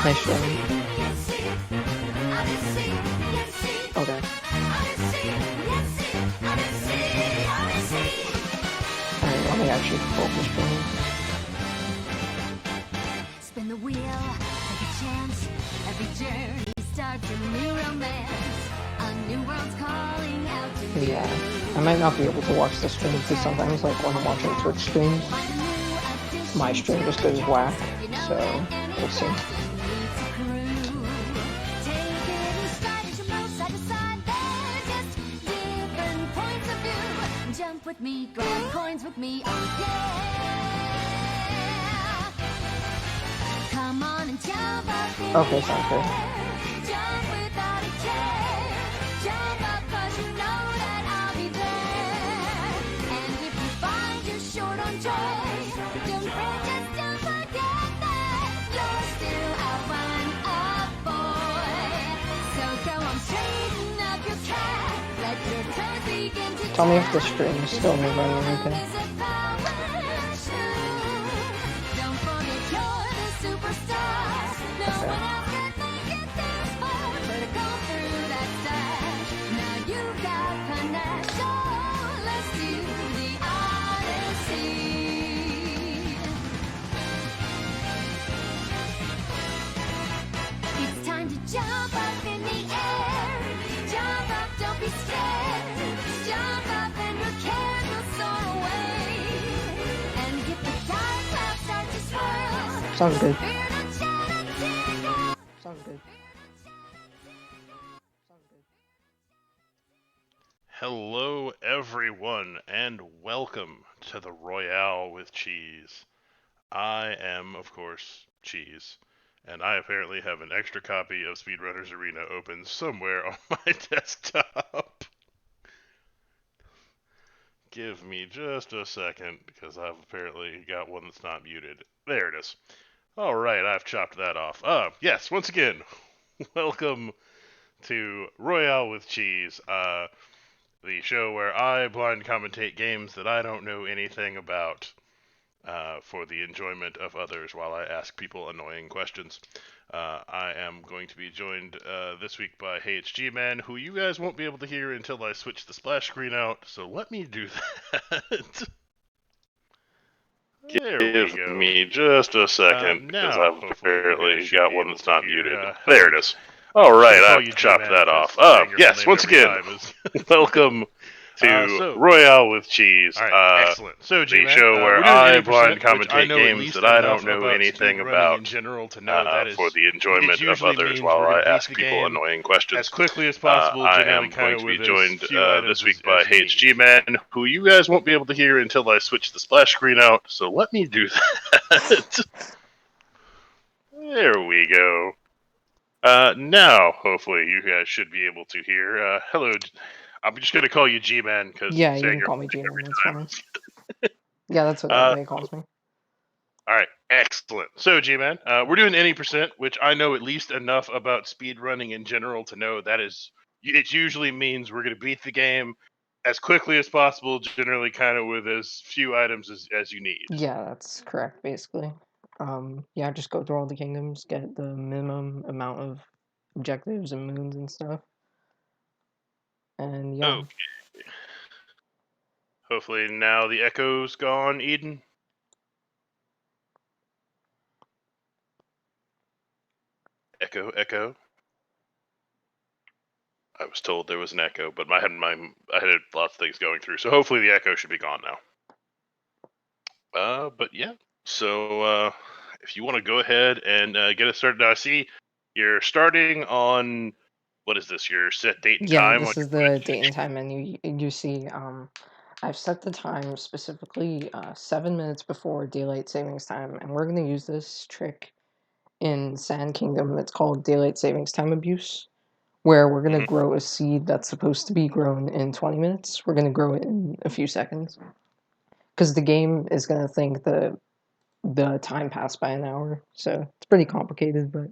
Nice stream. Okay. Alright, let me actually focus stream. Spin the wheel, take a chance. Every journey starts a new romance. A new world's calling out to you. Yeah, I might not be able to watch the stream because sometimes, like, when I'm watching Twitch streams, my stream just goes whack, so we'll see. Jump with me, grab coins with me, oh yeah! Come on and jump up in Okay, the sounds good. air. Jump without a care. Jump up 'cause you know that I'll be there. And if you find you're short on joy, don't fret, just don't forget that you're still a one-up boy. So go on, straighten up your cap. Let your toes begin to Tell me if the stream is still running okay. is a power shoe. Don't forget you're the superstar. No one else can make it this far. Better go through that stage. Now you got panache. So let's do the Odyssey. It's time to jump up in the air. Jump up, don't be scared. Jump up and your cares will soar away. And if the dark clouds start to swirl, Sounds good. spirit of China tickle. Sounds good. Sounds good. Hello, everyone, and welcome to the Royale with Cheese. I am, of course, Cheese, and I apparently have an extra copy of Speedrunners Arena open somewhere on my desktop. Give me just a second, because I've apparently got one that's not muted. There it is. Alright, I've chopped that off. Yes, once again, welcome to Royale with Cheese, the show where I blind commentate games that I don't know anything about, for the enjoyment of others while I ask people annoying questions. I am going to be joined this week by HeyitsGMan1, who you guys won't be able to hear until I switch the splash screen out, so let me do that. There we Give go. me just a second, because now, I've hopefully you apparently guys should got be one able that's to not hear. muted. Hello. There it is. Alright, Call I've you chopped G-Man that because off. saying your Yes, name once every again, time is- welcome to So- Royale with Cheese. Alright, excellent. So, the G-Man, show where we're doing I 80%, blind which I commentate know at games least that I enough don't know about anything speedrunning about, in general to know that is, for the enjoyment it of usually others means while we're gonna I beat ask the people game annoying questions. as quickly as possible, I generally am kind going of to be with joined as few items this week as by you need. HeyitsGMan1, who you guys won't be able to hear until I switch the splash screen out, so let me do that. There we go. Now, hopefully, you guys should be able to hear. Hello, I'm just going to call you G-Man, because Yeah, you saying can your call me name G-Man, every that's time. fine. Yeah, that's what everybody calls me. Alright, excellent. So, G-Man, we're doing any percent, which I know at least enough about speedrunning in general to know that is, it usually means we're going to beat the game as quickly as possible, generally kind of with as few items as you need. Yeah, that's correct, basically. Yeah, just go through all the kingdoms, get the minimum amount of objectives and moons and stuff. And yeah. Okay. Hopefully now the echo's gone, Eden. Echo, echo. I was told there was an echo, but I had lots of things going through, so hopefully the echo should be gone now. But yeah, so if you want to go ahead and get us started, now I see you're starting on, what is this, your set date and time? Yeah, this on is your the Twitch? date and time menu. You see, I've set the time specifically 7 minutes before daylight savings time, and we're going to use this trick in Sand Kingdom. It's called daylight savings time abuse, where we're going to grow a seed that's supposed to be grown in 20 minutes. We're going to grow it in a few seconds, because the game is going to think the time passed by an hour. So it's pretty complicated, but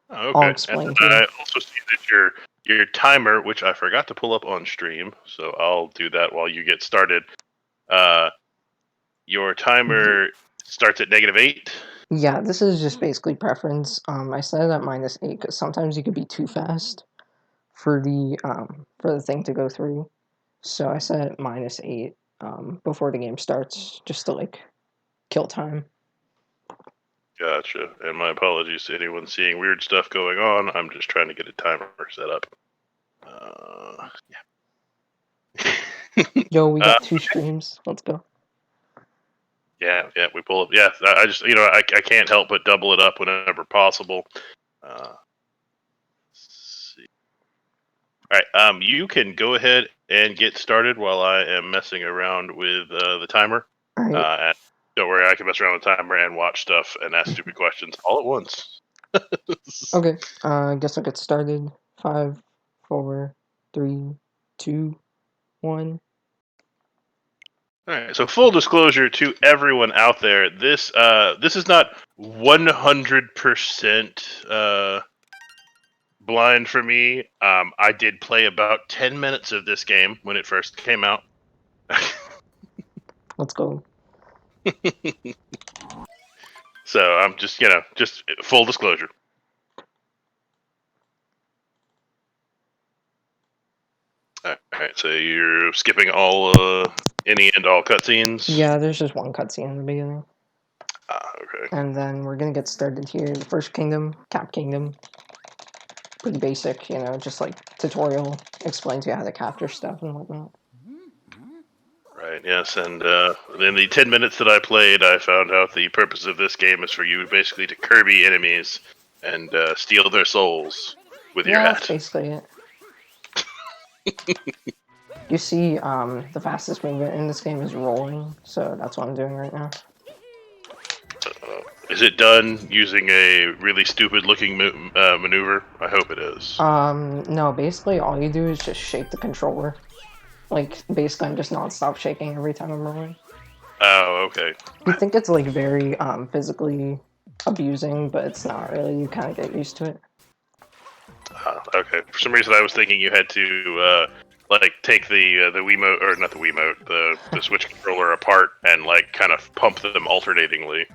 Oh, I'll okay. explain And to you. I also see that your timer, which I forgot to pull up on stream, so I'll do that while you get started. Your timer starts at -8. Yeah, this is just basically preference. I set it at -8 because sometimes you could be too fast for the thing to go through. So I set it -8 before the game starts, just to like kill time. Gotcha. And my apologies to anyone seeing weird stuff going on. I'm just trying to get a timer set up. Yo, we got 2 streams. Let's go. Yeah, we pull up. Yeah, I just, I can't help but double it up whenever possible. Let's see. All right, you can go ahead and get started while I am messing around with the timer. All right. And don't worry, I can mess around with the timer and watch stuff and ask stupid questions all at once. Okay. I guess I'll get started. 5, 4, 3, 2, 1. All right. So full disclosure to everyone out there, this is not 100% blind for me. I did play about 10 minutes of this game when it first came out. Let's go. So I'm just full disclosure. All right. So you're skipping all any and all cutscenes. Yeah, there's just one cutscene in the beginning. Okay. And then we're gonna get started here. The first kingdom, Cap Kingdom. Pretty basic, just like tutorial, explains you how to capture stuff and whatnot. Right, yes, and in the 10 minutes that I played, I found out the purpose of this game is for you basically to Kirby enemies and steal their souls with your Yeah, that's hat. basically it. You see, the fastest movement in this game is rolling, so that's what I'm doing right now. Is it done using a really stupid-looking maneuver? I hope it is. No, basically all you do is just shake the controller. Like, basically I'm just non-stop shaking every time I'm rolling. Oh, okay. You think it's, like, very, physically abusing, but it's not really. You kind of get used to it. Okay. For some reason I was thinking you had to, take the Wiimote, or not the Wiimote, the Switch controller apart and, kind of pump them alternatingly.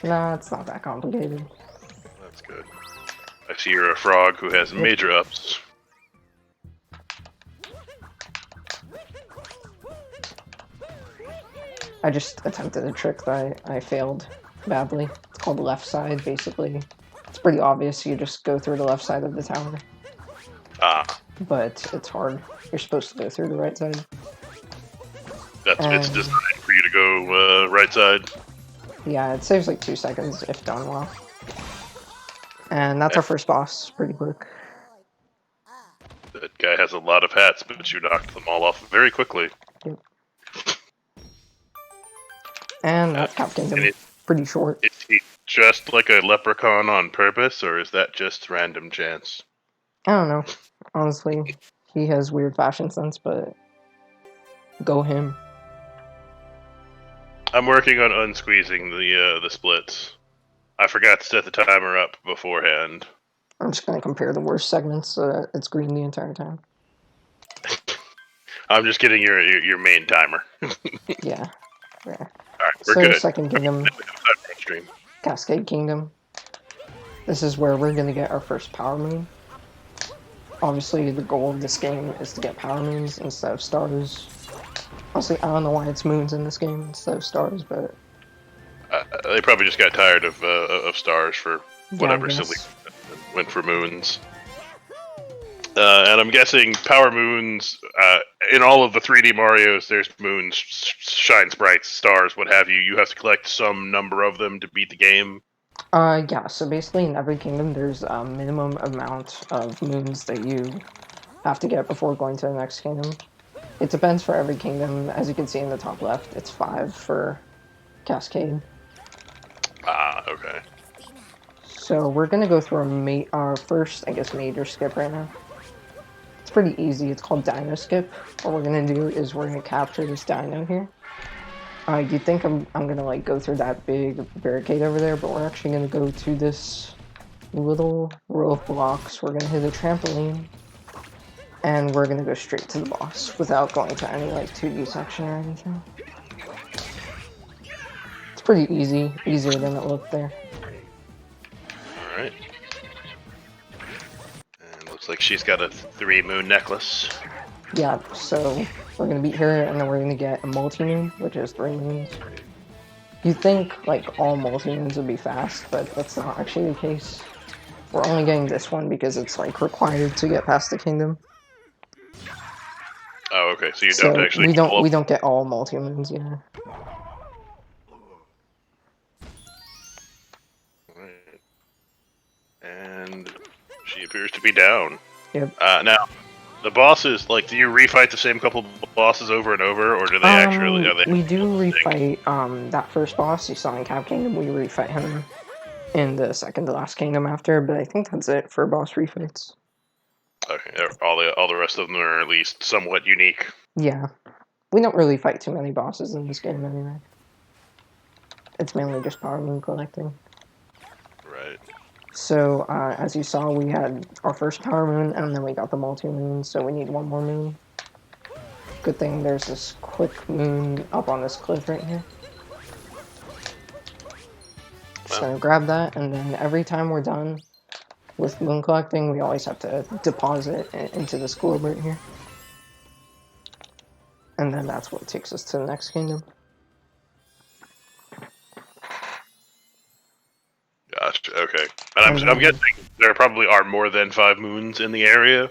Nah, it's not that complicated. That's good. I see you're a frog who has major ups. I just attempted a trick that I failed badly. It's called left side, basically. It's pretty obvious. You just go through the left side of the tower. But it's hard. You're supposed to go through the right side. It's designed for you to go right side. Yeah, it saves like 2 seconds if done well. And that's our first boss, pretty quick. That guy has a lot of hats, but you knocked them all off very quickly. Yep. And that's Cap Kingdom. Pretty short. Is he just like a leprechaun on purpose, or is that just random chance? I don't know. Honestly, he has weird fashion sense, but go him. I'm working on unsqueezing the splits. I forgot to set the timer up beforehand. I'm just gonna compare the worst segments so that it's green the entire time. I'm just getting your main timer. Yeah. All right, we're so good. Second kingdom, Cascade Kingdom. This is where we're gonna get our first power moon. Obviously, the goal of this game is to get power moons instead of stars. Honestly, I don't know why it's moons in this game instead of stars, but they probably just got tired of stars for whatever silly went for moons. And I'm guessing power moons, in all of the 3D Marios, there's moons, shine sprites, stars, what have you. You have to collect some number of them to beat the game. Yeah, so basically in every kingdom there's a minimum amount of moons that you have to get before going to the next kingdom. It depends for every kingdom. As you can see in the top left, it's 5 for Cascade. Okay. So we're gonna go through our first, I guess, major skip right now. It's pretty easy. It's called Dino Skip. What we're gonna do is we're gonna capture this dino here. You think I'm gonna go through that big barricade over there, but we're actually gonna go to this little row of blocks. We're gonna hit a trampoline, and we're gonna go straight to the boss without going to any 2D section or anything. It's pretty easy, easier than it looked there. Alright. And looks like she's got a 3-moon necklace. Yeah, so we're gonna beat her, and then we're gonna get a multi-moon, which is 3 moons. You'd think, like, all multi-moons would be fast, but that's not actually the case. We're only getting this one because it's, like, required to get past the kingdom. Oh, okay, so you So don't actually we pull up. don't get all multi-moons, yeah. Right. And she appears to be down. Yep. Now, the bosses, like, do you refight the same couple bosses over and over, or do they actually? Are they We do refight that first boss you saw in Cap Kingdom. We refight him in the second to last kingdom after, but I think that's it for boss refights. Okay, all the rest of them are at least somewhat unique. Yeah, we don't really fight too many bosses in this game anyway. It's mainly just power moon collecting. Right. So as you saw, we had our first power moon, and then we got the multi-moon. So we need one more moon. Good thing there's this quick moon up on this cliff right here. Just gonna grab that, and then every time we're done with moon collecting, we always have to deposit it into this globe right here. And then that's what takes us to the next kingdom. Gotcha. Okay, and I'm guessing there probably are more than 5 moons in the area.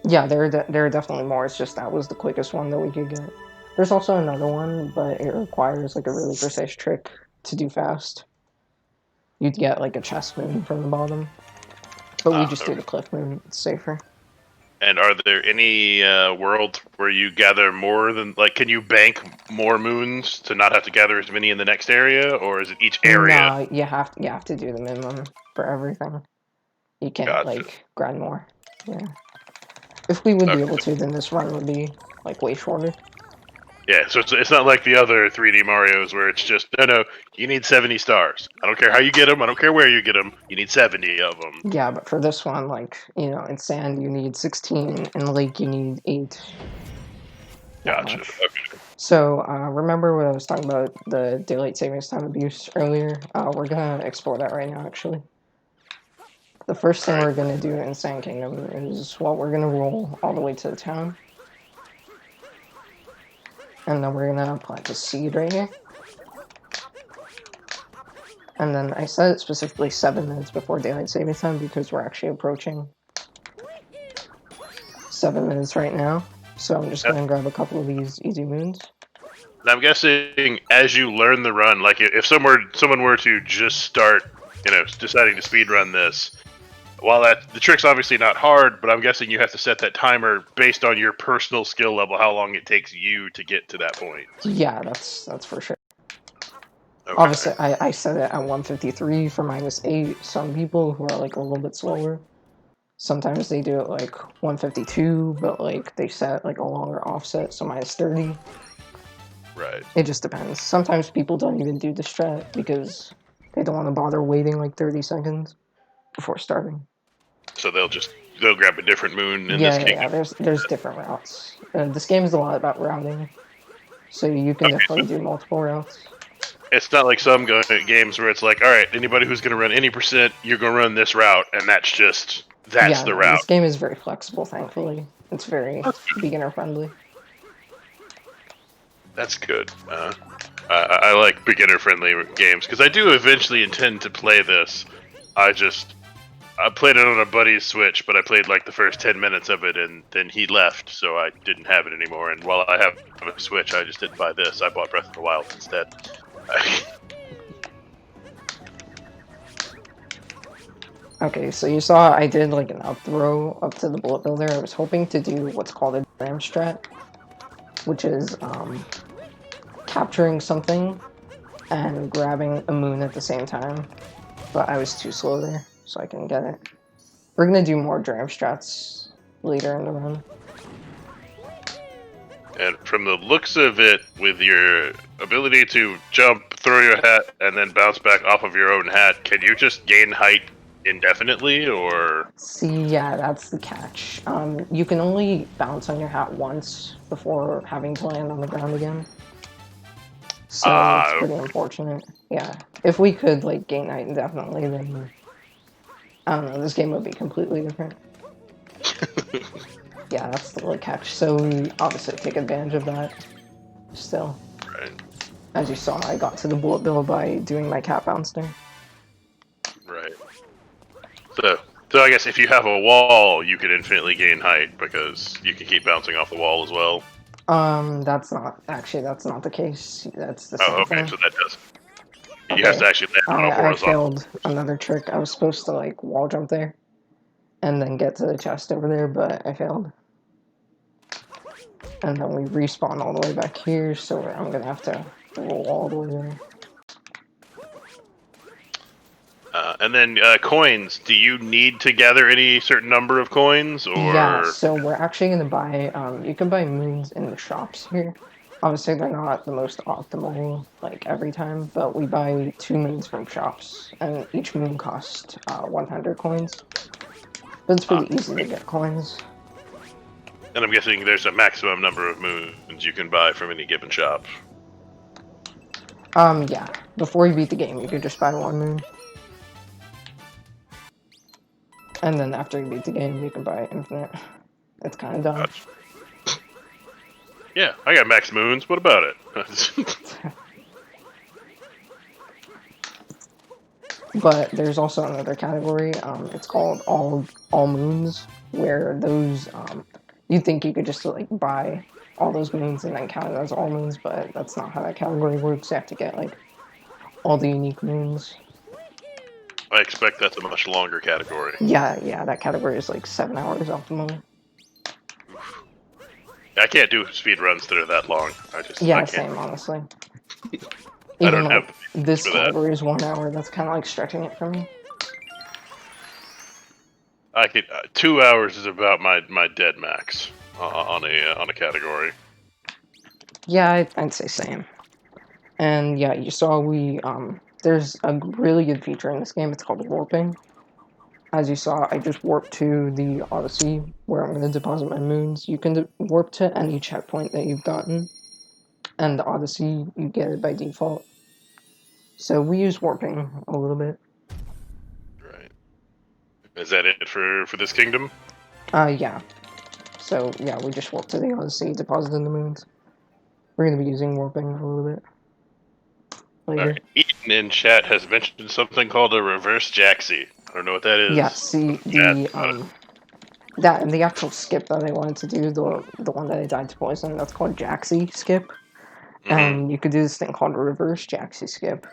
Yeah, there are definitely more. It's just that was the quickest one that we could get. There's also another one, but it requires like a really precise trick to do fast. You'd get like a chest moon from the bottom, but we just do the cliff moon. It's safer. And are there any worlds where you gather more than, like, can you bank more moons to not have to gather as many in the next area, or is it each area? No, you have to do the minimum for everything. You can't like grind more. Yeah. If we would be able to, then this run would be like way shorter. Yeah, so it's not like the other 3D Marios where it's just, no, you need 70 stars. I don't care how you get them, I don't care where you get them, you need 70 of them. Yeah, but for this one, like, you know, in sand you need 16, in lake you need 8. Gotcha, okay. So, remember what I was talking about, the daylight savings time abuse earlier? We're gonna explore that right now, actually. The first thing we're gonna do in Sand Kingdom is, well, we're gonna roll all the way to the town. And then we're gonna plant a seed right here. And then I said it specifically 7 minutes before daylight savings time because we're actually approaching 7 minutes right now. So I'm just gonna grab a couple of these easy moons. And I'm guessing as you learn the run, like if someone were to just start, you know, deciding to speedrun this, while the trick's obviously not hard, but I'm guessing you have to set that timer based on your personal skill level, how long it takes you to get to that point. Yeah, that's for sure. Okay. Obviously, I set it at 153 for -8. Some people who are like a little bit slower, sometimes they do it like 152, but like they set like a longer offset, so -30. Right. It just depends. Sometimes people don't even do the strat because they don't want to bother waiting like 30 seconds before starting. So they'll grab a different moon in this game. Yeah, there's different routes. This game is a lot about routing, so you can definitely do multiple routes. It's not like some games where it's like, all right, anybody who's going to run any percent, you're going to run this route, and that's the route. This game is very flexible, thankfully. It's very beginner friendly. That's good. I like beginner friendly games because I do eventually intend to play this. I played it on a buddy's Switch, but I played like the first 10 minutes of it, and then he left, so I didn't have it anymore. And while I have a Switch, I just didn't buy this. I bought Breath of the Wild instead. Okay, so you saw I did like an up throw up to the bullet builder. I was hoping to do what's called a dram strat, which is capturing something and grabbing a moon at the same time, but I was too slow there, so I couldn't get it. We're gonna do more dram strats later in the run. And from the looks of it, with your ability to jump, throw your hat, and then bounce back off of your own hat, can you just gain height indefinitely, or? See, yeah, that's the catch. You can only bounce on your hat once before having to land on the ground again. So it's pretty okay. unfortunate. Yeah. If we could, like, gain height indefinitely, then, I don't know, this game would be completely different. Yeah, that's the, like, catch. So we obviously take advantage of that. Still. Right. As you saw, I got to the bullet bill by doing my cat bounce there. Right. So I guess if you have a wall, you can infinitely gain height because you can keep bouncing off the wall as well. That's not the case. That's the Oh, same okay. thing. So that does. You have Okay. to actually land on a I horizontal. failed another trick. I was supposed to, like, wall jump there and then get to the chest over there, but I failed. And then we respawn all the way back here, so I'm gonna have to roll all the way there. And then coins. Do you need to gather any certain number of coins, or Yeah, so we're actually gonna buy, you can buy moons in the shops here. Obviously, they're not the most optimal, like, every time, but we buy 2 moons from shops, and each moon costs 100 coins. But it's pretty easy to get coins. And I'm guessing there's a maximum number of moons you can buy from any given shop. Yeah. Before you beat the game, you could just buy 1 moon. And then after you beat the game, you can buy infinite. It's kind of dumb. Gotcha. Yeah, I got max moons. What about it? But there's also another category. It's called all moons, where those you think you could just, like, buy all those moons and then count it as all moons, but that's not how that category works. You have to get, like, all the unique moons. I expect that's a much longer category. Yeah, that category is like 7 hours optimal. I can't do speed runs that are that long. I Yeah, can't. same, honestly. I Even don't like have this for that. category is 1 hour. That's kind of like stretching it for me. I could 2 hours is about my dead max on a category. Yeah, I'd say same. And yeah, you saw there's a really good feature in this game. It's called warping. As you saw, I just warped to the Odyssey where I'm going to deposit my moons. You can warp to any checkpoint that you've gotten, and the Odyssey, you get it by default. So we use warping a little bit. Right. Is that it for this kingdom? Yeah. So yeah, we just warped to the Odyssey, deposited the moons. We're going to be using warping a little bit later. Right. Eaton in chat has mentioned something called a reverse jacksie. I don't know what that is. Yeah, see, the actual skip that I wanted to do, the one that I died to poison, that's called Jaxie skip. Mm-hmm. And you could do this thing called reverse Jaxie skip,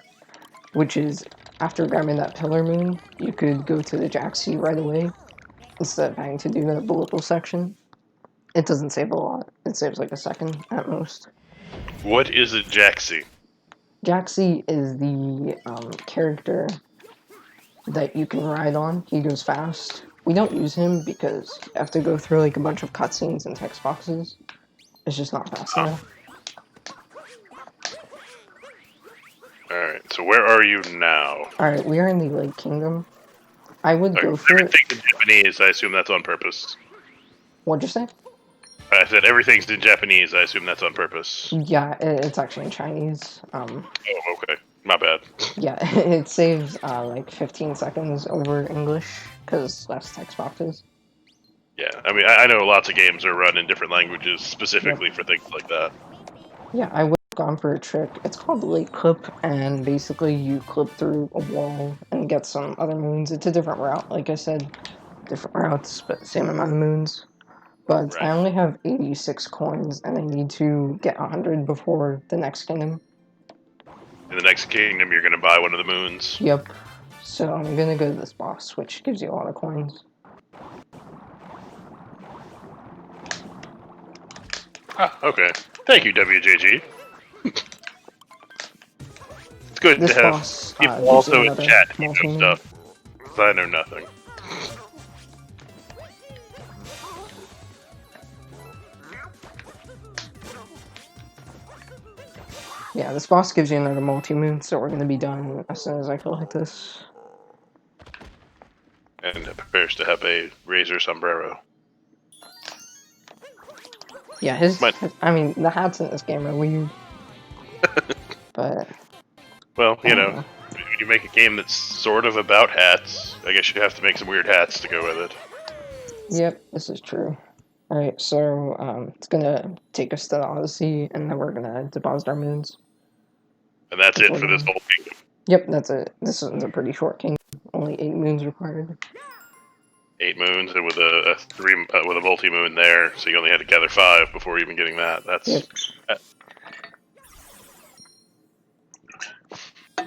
which is after grabbing that pillar moon, you could go to the Jaxie right away instead of having to do that bullet bill section. It doesn't save a lot. It saves like a second at most. What is a jacksie? Jaxie is the character that you can ride on. He goes fast. We don't use him because you have to go through like a bunch of cutscenes and text boxes. It's just not fast enough. Alright, so where are you now? Alright, we are in the Lake Kingdom. I would go for it. Everything's in Japanese, I assume that's on purpose. What'd you say? I said everything's in Japanese, I assume that's on purpose. Yeah, it's actually in Chinese. Oh, okay. My bad. Yeah, it saves like 15 seconds over English because less text boxes. Yeah, I mean, I know lots of games are run in different languages specifically for things like that. Yeah, I would have gone for a trick. It's called Lake Clip, and basically you clip through a wall and get some other moons. It's a different route, like I said, different routes, but same amount of moons. But Right. I only have 86 coins, and I need to get 100 before the next kingdom. In the next kingdom, you're going to buy one of the moons. Yep. So I'm gonna go to this boss, which gives you a lot of coins. Ah, okay. Thank you, WJG. It's good This to have boss people gives also you in another chat who know multi-moon. stuff. 'Cause I know nothing. Yeah, this boss gives you another multi-moon, so we're gonna be done as soon as I collect this. And appears to have a razor sombrero. Yeah, I mean, the hats in this game are weird. but Well, I you don't know, know. when you make a game that's sort of about hats, I guess you have to make some weird hats to go with it. Yep, this is true. Alright, so it's gonna take us to the Odyssey, and then we're gonna deposit our moons. And that's it Before for this then. whole kingdom. Yep, that's it. This is a pretty short kingdom. Only 8 moons required. 8 moons, and with a multi moon there, so you only had to gather 5 before even getting that. That's. Yep.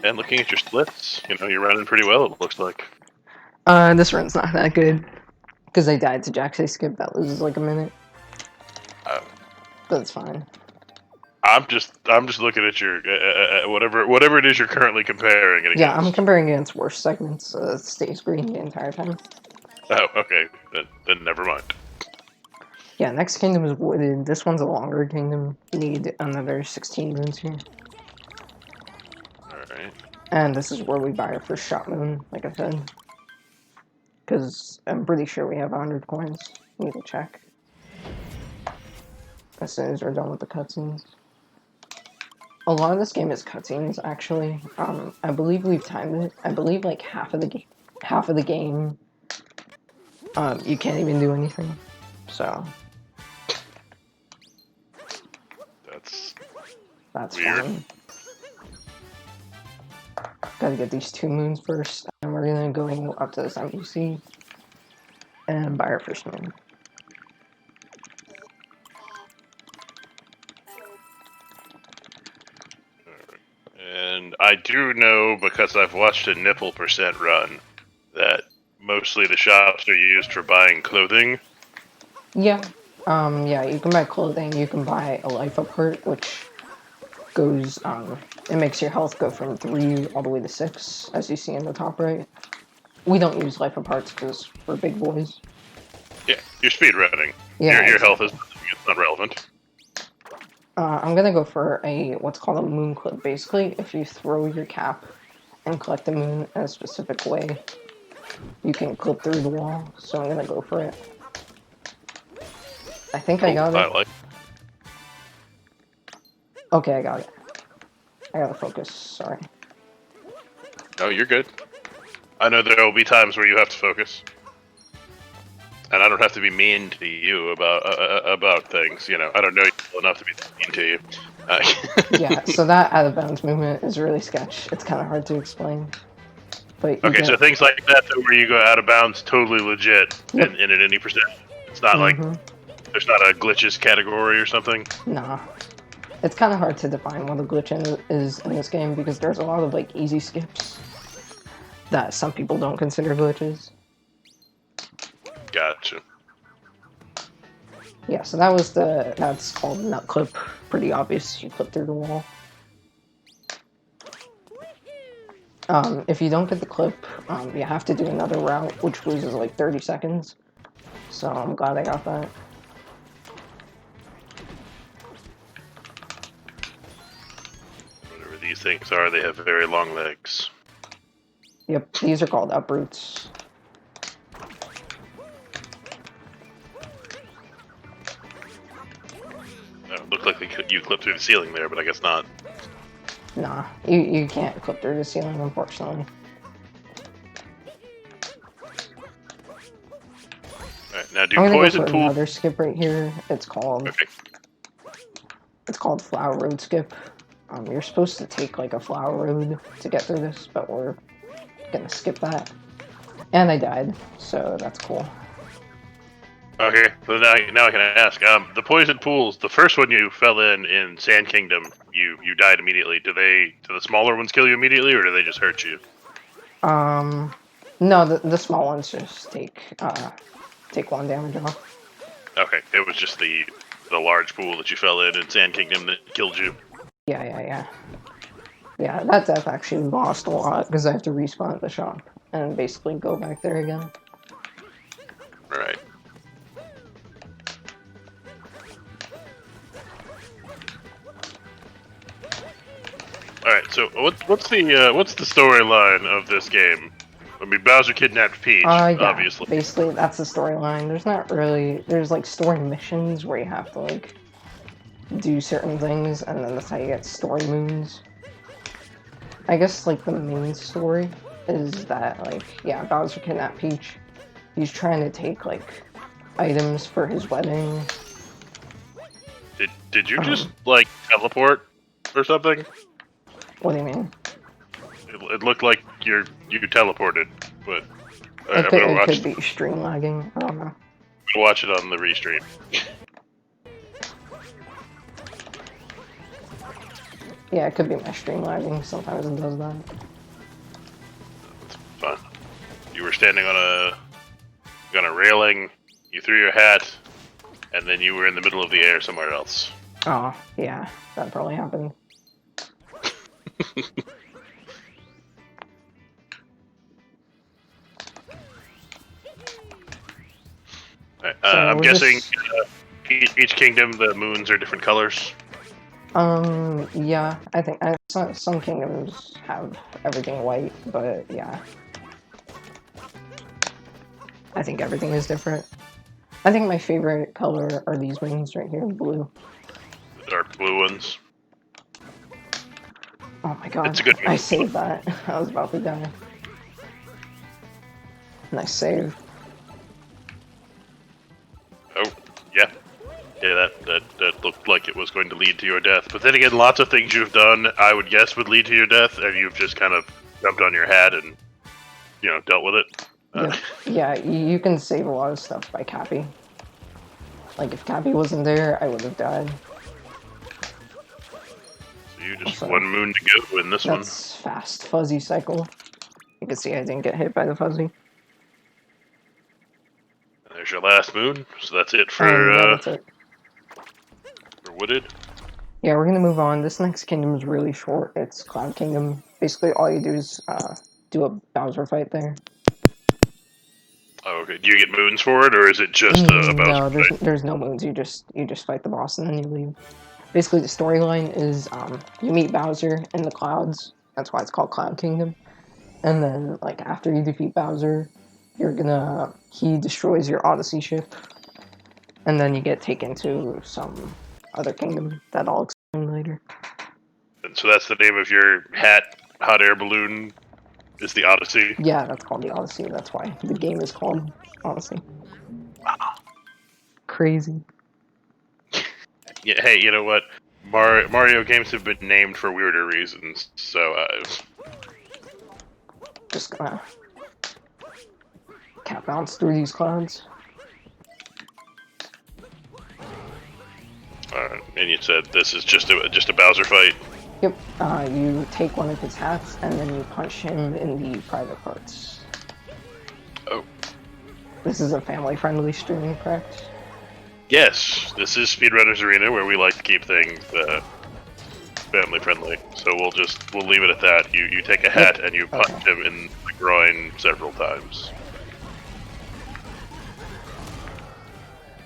And looking at your splits, you know, you're running pretty well. It looks like. This run's not that good. Because I died to Jack's skip, that loses like a minute. But it's fine. I'm just looking at your whatever it is you're currently comparing it Yeah, against. I'm comparing against worse segments, so it stays green the entire time. Oh, okay. Then never mind. Yeah, next kingdom is wooded. This one's a longer kingdom. You need another 16 moons here. Alright. And this is where we buy our first shot moon, like I said. Because I'm pretty sure we have 100 coins. Need to check. As soon as we're done with the cutscenes. A lot of this game is cutscenes, actually. I believe we've timed it. I believe like half of the game, you can't even do anything. So that's weird. fine. Gotta get these 2 moons first, and we're gonna go up to this NPC and buy our first moon. And I do know, because I've watched a nipple percent run, that mostly the shops are used for buying clothing. Yeah. Yeah, you can buy clothing, you can buy a life apart, which goes, it makes your health go from 3 all the way to 6, as you see in the top right. We don't use life aparts because we're big boys. Yeah, you're speed running. Yeah, your exactly. health is not relevant. I'm gonna go for what's called a moon clip. Basically, if you throw your cap and collect the moon in a specific way, you can clip through the wall. So I'm gonna go for it. I think I got it. Okay, I got it. I gotta focus, sorry. No, you're good. I know there will be times where you have to focus. And I don't have to be mean to you about things, you know. I don't know you well enough to be mean to you. Yeah, so that out of bounds movement is really sketch. It's kind of hard to explain. But okay, so things like that where you go out of bounds, totally legit, Yep. in at any percent. It's not like there's not a glitches category or something. Nah. It's kind of hard to define what a glitch is in this game because there's a lot of like easy skips that some people don't consider glitches. Gotcha. Yeah, so that's called nut clip. Pretty obvious, you clip through the wall. If you don't get the clip, you have to do another route, which loses like 30 seconds. So I'm glad I got that. Whatever these things are, they have very long legs. Yep, these are called uproots. It looked like you clipped through the ceiling there, but I guess not. Nah, you can't clip through the ceiling, unfortunately. Alright, now do I'm gonna poison go for pool. another skip right here. It's called Flower Road Skip. You're supposed to take like a flower road to get through this, but we're gonna skip that. And I died, so that's cool. Okay, so now I can ask. The poison pools, the first one you fell in Sand Kingdom, you died immediately. Do the smaller ones kill you immediately, or do they just hurt you? No, the small ones just take 1 damage off. Okay, it was just the large pool that you fell in Sand Kingdom that killed you. Yeah, that death actually lost a lot because I have to respawn at the shop and basically go back there again. Right. Alright, so what's the storyline of this game? I mean, Bowser kidnapped Peach, Yeah, obviously. basically that's the storyline. There's like story missions where you have to like do certain things, and then that's how you get story moons. I guess like the main story is that like yeah, Bowser kidnapped Peach. He's trying to take like items for his wedding. Did you just like teleport or something? What do you mean? It looked like you teleported, but I'm It gonna could be stream lagging. I don't know. watch it on the restream. Yeah, it could be my stream lagging. Sometimes it does that. Fun. You were standing on a railing. You threw your hat, and then you were in the middle of the air somewhere else. Oh, yeah, that probably happened. Right, So I'm we're guessing just- each kingdom the moons are different colors. Yeah, I think some kingdoms have everything white, but yeah. I think everything is different. I think my favorite color are these wings right here, blue. The dark blue ones. Oh my god, It's a good I move. saved that. I was about to die. Nice save. Oh, yeah. Yeah, that looked like it was going to lead to your death. But then again, lots of things you've done, I would guess, would lead to your death, and you've just kind of jumped on your hat and, dealt with it. Yeah, you can save a lot of stuff by Cappy. Like, if Cappy wasn't there, I would have died. So you just Also, one moon to go in this one. That's fast fuzzy cycle. You can see I didn't get hit by the fuzzy. And there's your last moon, so that's it for, And that's it. for Wooded. Yeah, we're gonna move on. This next kingdom is really short. It's Cloud Kingdom. Basically, all you do is do a Bowser fight there. Oh, okay. Do you get moons for it, or is it just a Bowser No, fight? there's no moons. You just fight the boss and then you leave. Basically, the storyline is you meet Bowser in the clouds. That's why it's called Cloud Kingdom. And then, like, after you defeat Bowser, he destroys your Odyssey ship. And then you get taken to some other kingdom that I'll explain later. And so that's the name of your hot air balloon, is the Odyssey? Yeah, that's called the Odyssey. That's why the game is called Odyssey. Wow. Crazy. Yeah, hey, you know what? Mario games have been named for weirder reasons, so Just gonna cat bounce through these clouds. and you said this is just a Bowser fight. Yep. You take one of his hats and then you punch him in the private parts. Oh. This is a family-friendly stream, correct? Yes, this is Speedrunners Arena, where we like to keep things family friendly. So we'll leave it at that. You take a hat and you punch him in the groin several times.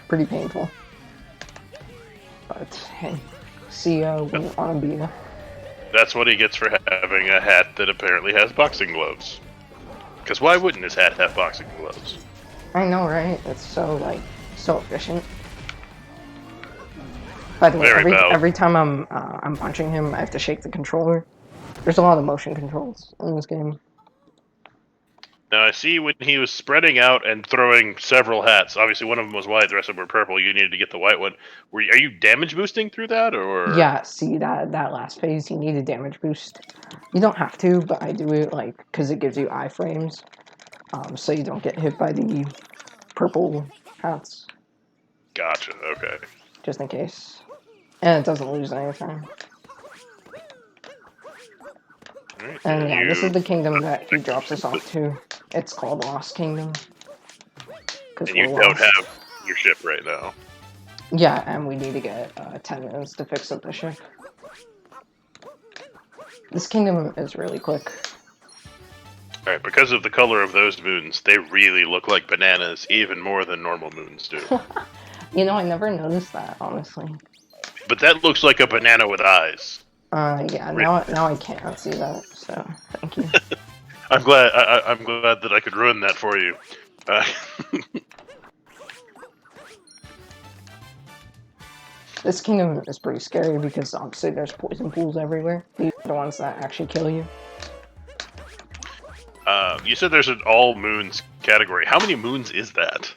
Pretty painful. But hey, see ya on a beer. That's what he gets for having a hat that apparently has boxing gloves. Because why wouldn't his hat have boxing gloves? I know, right? It's so efficient. By the way, every time I'm punching him, I have to shake the controller. There's a lot of motion controls in this game. Now I see when he was spreading out and throwing several hats. Obviously, one of them was white, the rest of them were purple. You needed to get the white one. Are you damage boosting through that, or? Yeah, see that last phase, you need a damage boost. You don't have to, but I do it because it gives you iframes, so you don't get hit by the purple hats. Gotcha. Okay. Just in case, and it doesn't lose anything. Right, and yeah, this is the kingdom that he drops us off to. It's called Lost Kingdom. And you don't have your ship right now. Yeah, and we need to get 10 minutes to fix up the ship. This kingdom is really quick. Alright, because of the color of those moons, they really look like bananas, even more than normal moons do. You know, I never noticed that, honestly. But that looks like a banana with eyes. Yeah, now I can't see that, so thank you. I'm glad that I could ruin that for you. This kingdom is pretty scary because obviously there's poison pools everywhere. These are the ones that actually kill you. You said there's an all moons category. How many moons is that?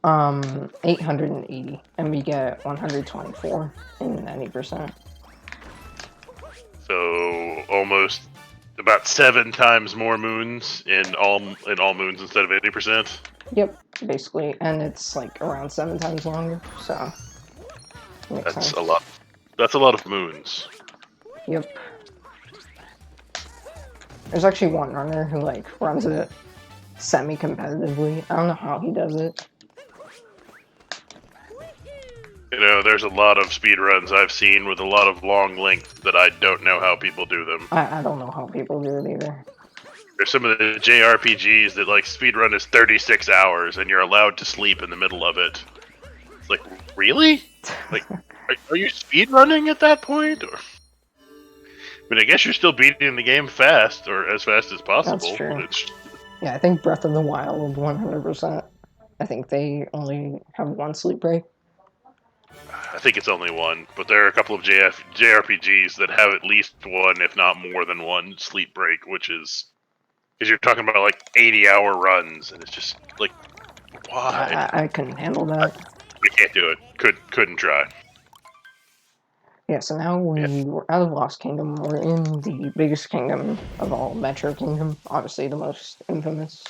880, and we get 124 in 90%. So almost about 7 times more moons in all moons instead of 80%. Yep, basically, and it's like around 7 times longer, so makes That's sense. a lot. That's a lot of moons. Yep. There's actually one runner who like runs it semi-competitively. I don't know how he does it. You know, there's a lot of speed runs I've seen with a lot of long length that I don't know how people do them. I don't know how people do it either. There's some of the JRPGs that like speed run is 36 hours and you're allowed to sleep in the middle of it. It's like, really? Like, are you speed running at that point? Or, I mean, I guess you're still beating the game fast, or as fast as possible. That's true. Yeah, I think Breath of the Wild 100%. I think they only have one sleep break. I think it's only one, but there are a couple of JRPGs that have at least one, if not more than one, sleep break, which is because you're talking about like 80-hour runs, and it's just like, why? I couldn't handle that. I can't do it. Couldn't try. Yeah, so now we're out of Lost Kingdom. We're in the biggest kingdom of all, Metro Kingdom. Obviously, the most infamous.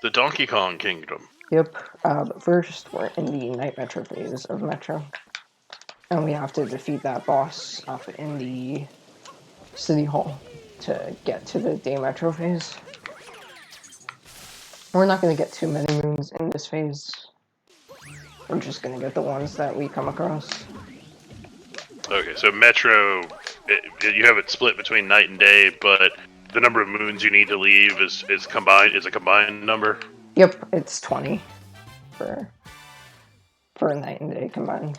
The Donkey Kong Kingdom. Yep. But first, we're in the Night Metro phase of Metro. And we have to defeat that boss up in the City Hall to get to the Day Metro phase. We're not going to get too many moons in this phase. We're just going to get the ones that we come across. Okay, so Metro, you have it split between night and day, but the number of moons you need to leave is combined. Is a combined number. Yep, it's 20 for night and day combined.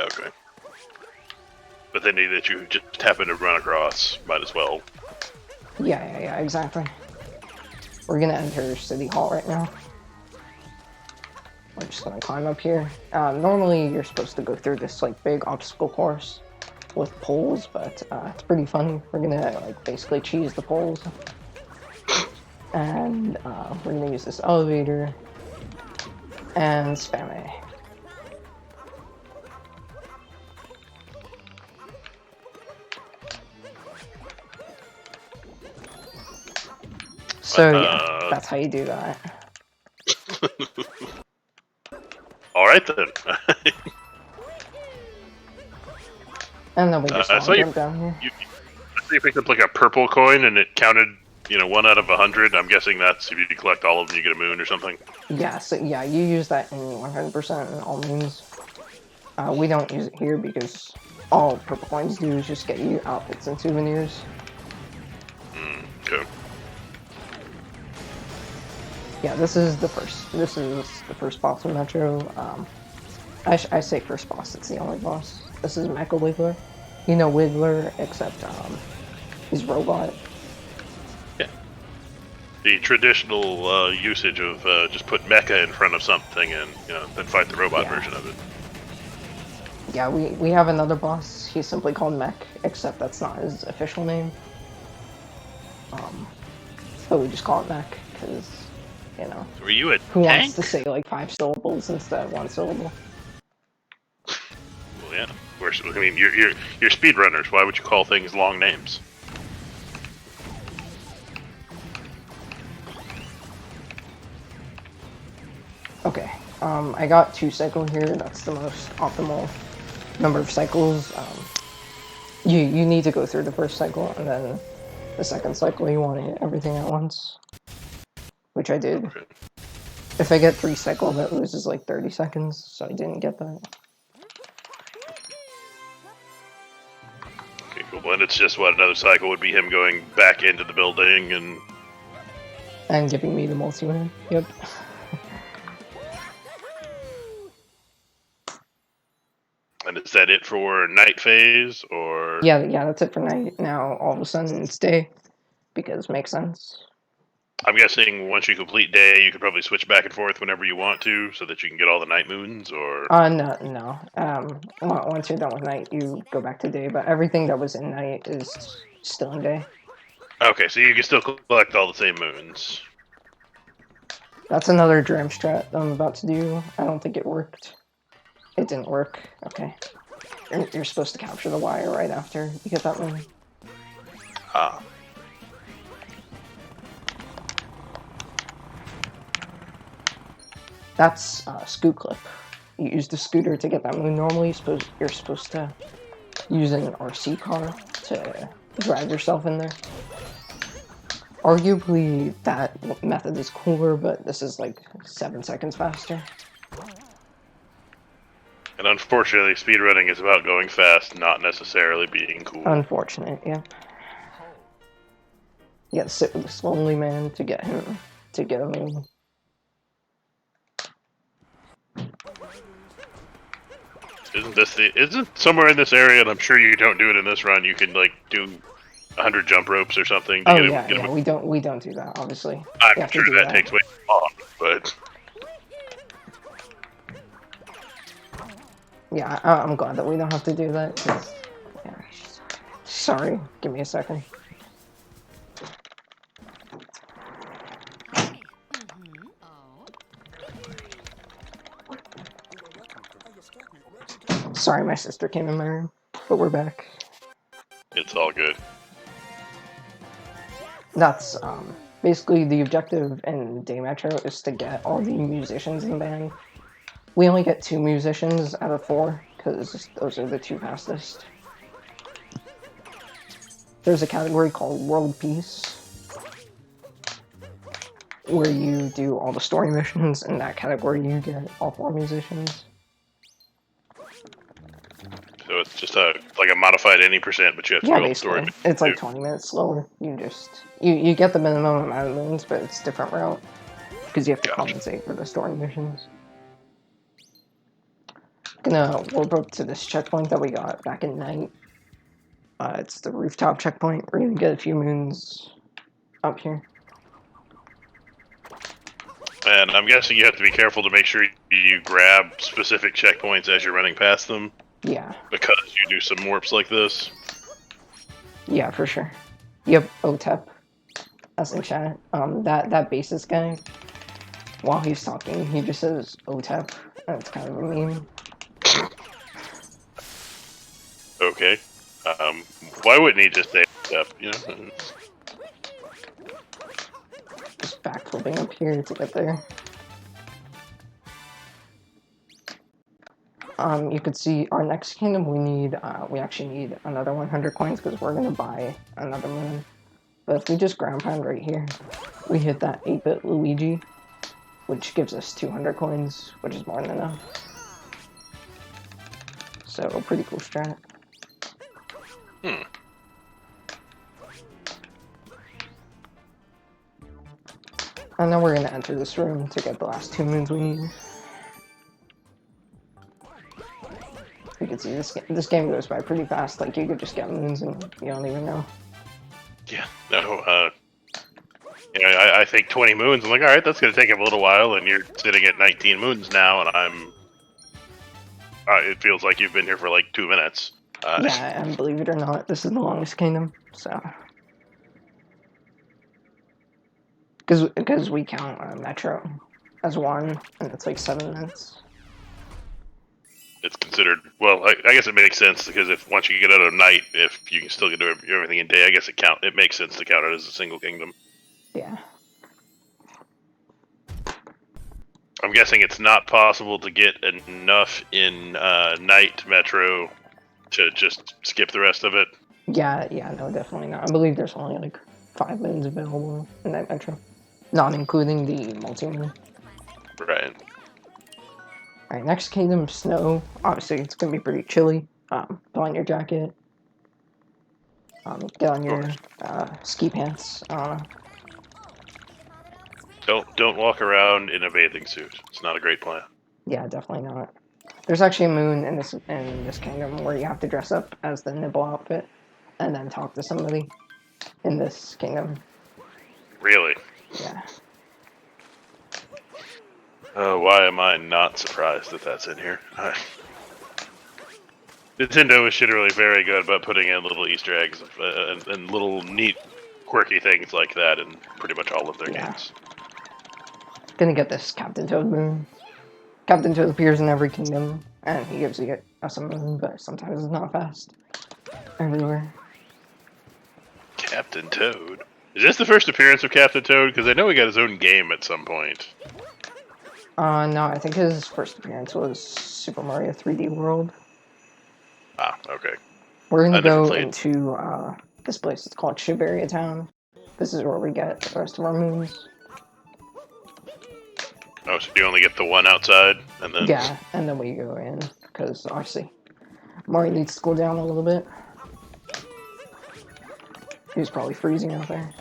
Okay. But any that you just happen to run across, might as well. Yeah, exactly. We're gonna enter City Hall right now. We're just gonna climb up here. Normally, you're supposed to go through this like big obstacle course with poles, but it's pretty funny. We're gonna like basically cheese the poles, and we're gonna use this elevator and spam A. So yeah, that's how you do that. All right then. And then we just jump down here. You picked up like a purple coin and it counted, 1 out of 100. I'm guessing that's if you collect all of them, you get a moon or something. Yeah, so yeah, you use that in 100% in all moons. We don't use it here because all purple coins do is just get you outfits and souvenirs. Okay. Yeah, this is the first boss of Metro. I say first boss, it's the only boss. This is Mecha Wiggler. You know Wiggler, except he's robot. Yeah. The traditional usage of just put mecha in front of something and then fight the robot version of it. Yeah, we have another boss. He's simply called Mech, except that's not his official name. But we just call it Mech because Were you a who tank? wants to say like 5 syllables instead of 1 syllable? Well, yeah. I mean, you're speedrunners. Why would you call things long names? Okay, I got 2 cycle here. That's the most optimal number of cycles. You need to go through the first cycle, and then the second cycle you want to hit everything at once, which I did. Okay. If I get 3 cycle, that loses like 30 seconds, so I didn't get that. Okay, cool. And it's just another cycle would be him going back into the building And giving me the multi-win. Yep. And is that it for night phase, or? Yeah, that's it for night. Now, all of a sudden, it's day, because it makes sense. I'm guessing once you complete day, you could probably switch back and forth whenever you want to, so that you can get all the night moons, or? No. Once you're done with night, you go back to day, but everything that was in night is still in day. Okay, so you can still collect all the same moons. That's another dram strat I'm about to do. I don't think it worked. It didn't work. Okay. You're supposed to capture the wire right after you get that moon. Ah. That's scoot clip. You use the scooter to get that moon. Normally, you're supposed to use an RC car to drive yourself in there. Arguably, that method is cooler, but this is like 7 seconds faster. And unfortunately, speedrunning is about going fast, not necessarily being cool. Unfortunate, yeah. You gotta sit with this lonely man to get him to get a moon. Isn't somewhere in this area, and I'm sure you don't do it in this run, you can like do 100 jump ropes or something to Oh get yeah, get yeah. We don't do that, obviously. I'm sure that takes way too long, but yeah, I'm glad that we don't have to do that. 'Cause, yeah. Sorry, give me a second. Sorry, my sister came in my room, but we're back. it's all good. That's basically the objective in Day Metro is to get all the musicians in the band. We only get 2 musicians out of 4 because those are the 2 fastest. There's a category called World Peace where you do all the story missions. In that category, you get all 4 musicians. So it's just like a modified any %, but you have to Yeah, do all the story. basically. It's like 20 minutes slower. You get the minimum amount of moons, but it's different route because you have to compensate for the story missions. Gonna warp up to this checkpoint that we got back in night. It's the rooftop checkpoint. We're gonna get a few moons up here. And I'm guessing you have to be careful to make sure you grab specific checkpoints as you're running past them. Yeah. Because you do some warps like this. Yeah, for sure. Yep, OTEP. That's in chat. That bassist guy, while he's talking, he just says OTEP. That's kind of a meme. Okay. Why wouldn't he just say OTEP, you know? Just backflipping up here to get there. You could see our next kingdom. We actually need another 100 coins because we're gonna buy another moon. But if we just ground pound right here, we hit that 8-bit Luigi, which gives us 200 coins, which is more than enough. So pretty cool strat. And now we're gonna enter this room to get the last 2 moons we need. You can see this game goes by pretty fast. Like you could just get moons and you don't even know. Yeah. No. You know, I think 20 moons. I'm like, all right, that's gonna take him a little while, and you're sitting at 19 moons now, and I'm. It feels like you've been here for like 2 minutes. Yeah, and believe it or not, this is the longest kingdom. So. Because we count Metro as one, and it's like 7 minutes. It's considered, well, I guess it makes sense because if once you get out of night, if you can still do everything in day, I guess it makes sense to count it as a single kingdom. Yeah. I'm guessing it's not possible to get enough in night Metro to just skip the rest of it. Yeah, no, definitely not. I believe there's only like 5 moons available in that Metro, not including the multi-moon. Right. Alright, next kingdom, snow. Obviously, it's gonna be pretty chilly. Put on your jacket. Get on your ski pants. Don't walk around in a bathing suit. It's not a great plan. Yeah, definitely not. There's actually a moon in this kingdom where you have to dress up as the Nibble outfit and then talk to somebody in this kingdom. Really? Yeah. Why am I not surprised that that's in here? Nintendo is generally very good about putting in little Easter eggs and little neat quirky things like that in pretty much all of their Yeah. games. Gonna get this Captain Toad moon. Captain Toad appears in every kingdom, and he gives you us a moon, but sometimes it's not fast. Everywhere. Captain Toad. Is this the first appearance of Captain Toad? Because I know he got his own game at some point. No, I think his first appearance was Super Mario 3D World. Ah, okay. We're gonna I never go played. into this place. It's called Shibuya Town. This is where we get the rest of our moons. Oh, so you only get the one outside, and then... Yeah, and then we go in, because obviously Mario needs to cool down a little bit. He was probably freezing out there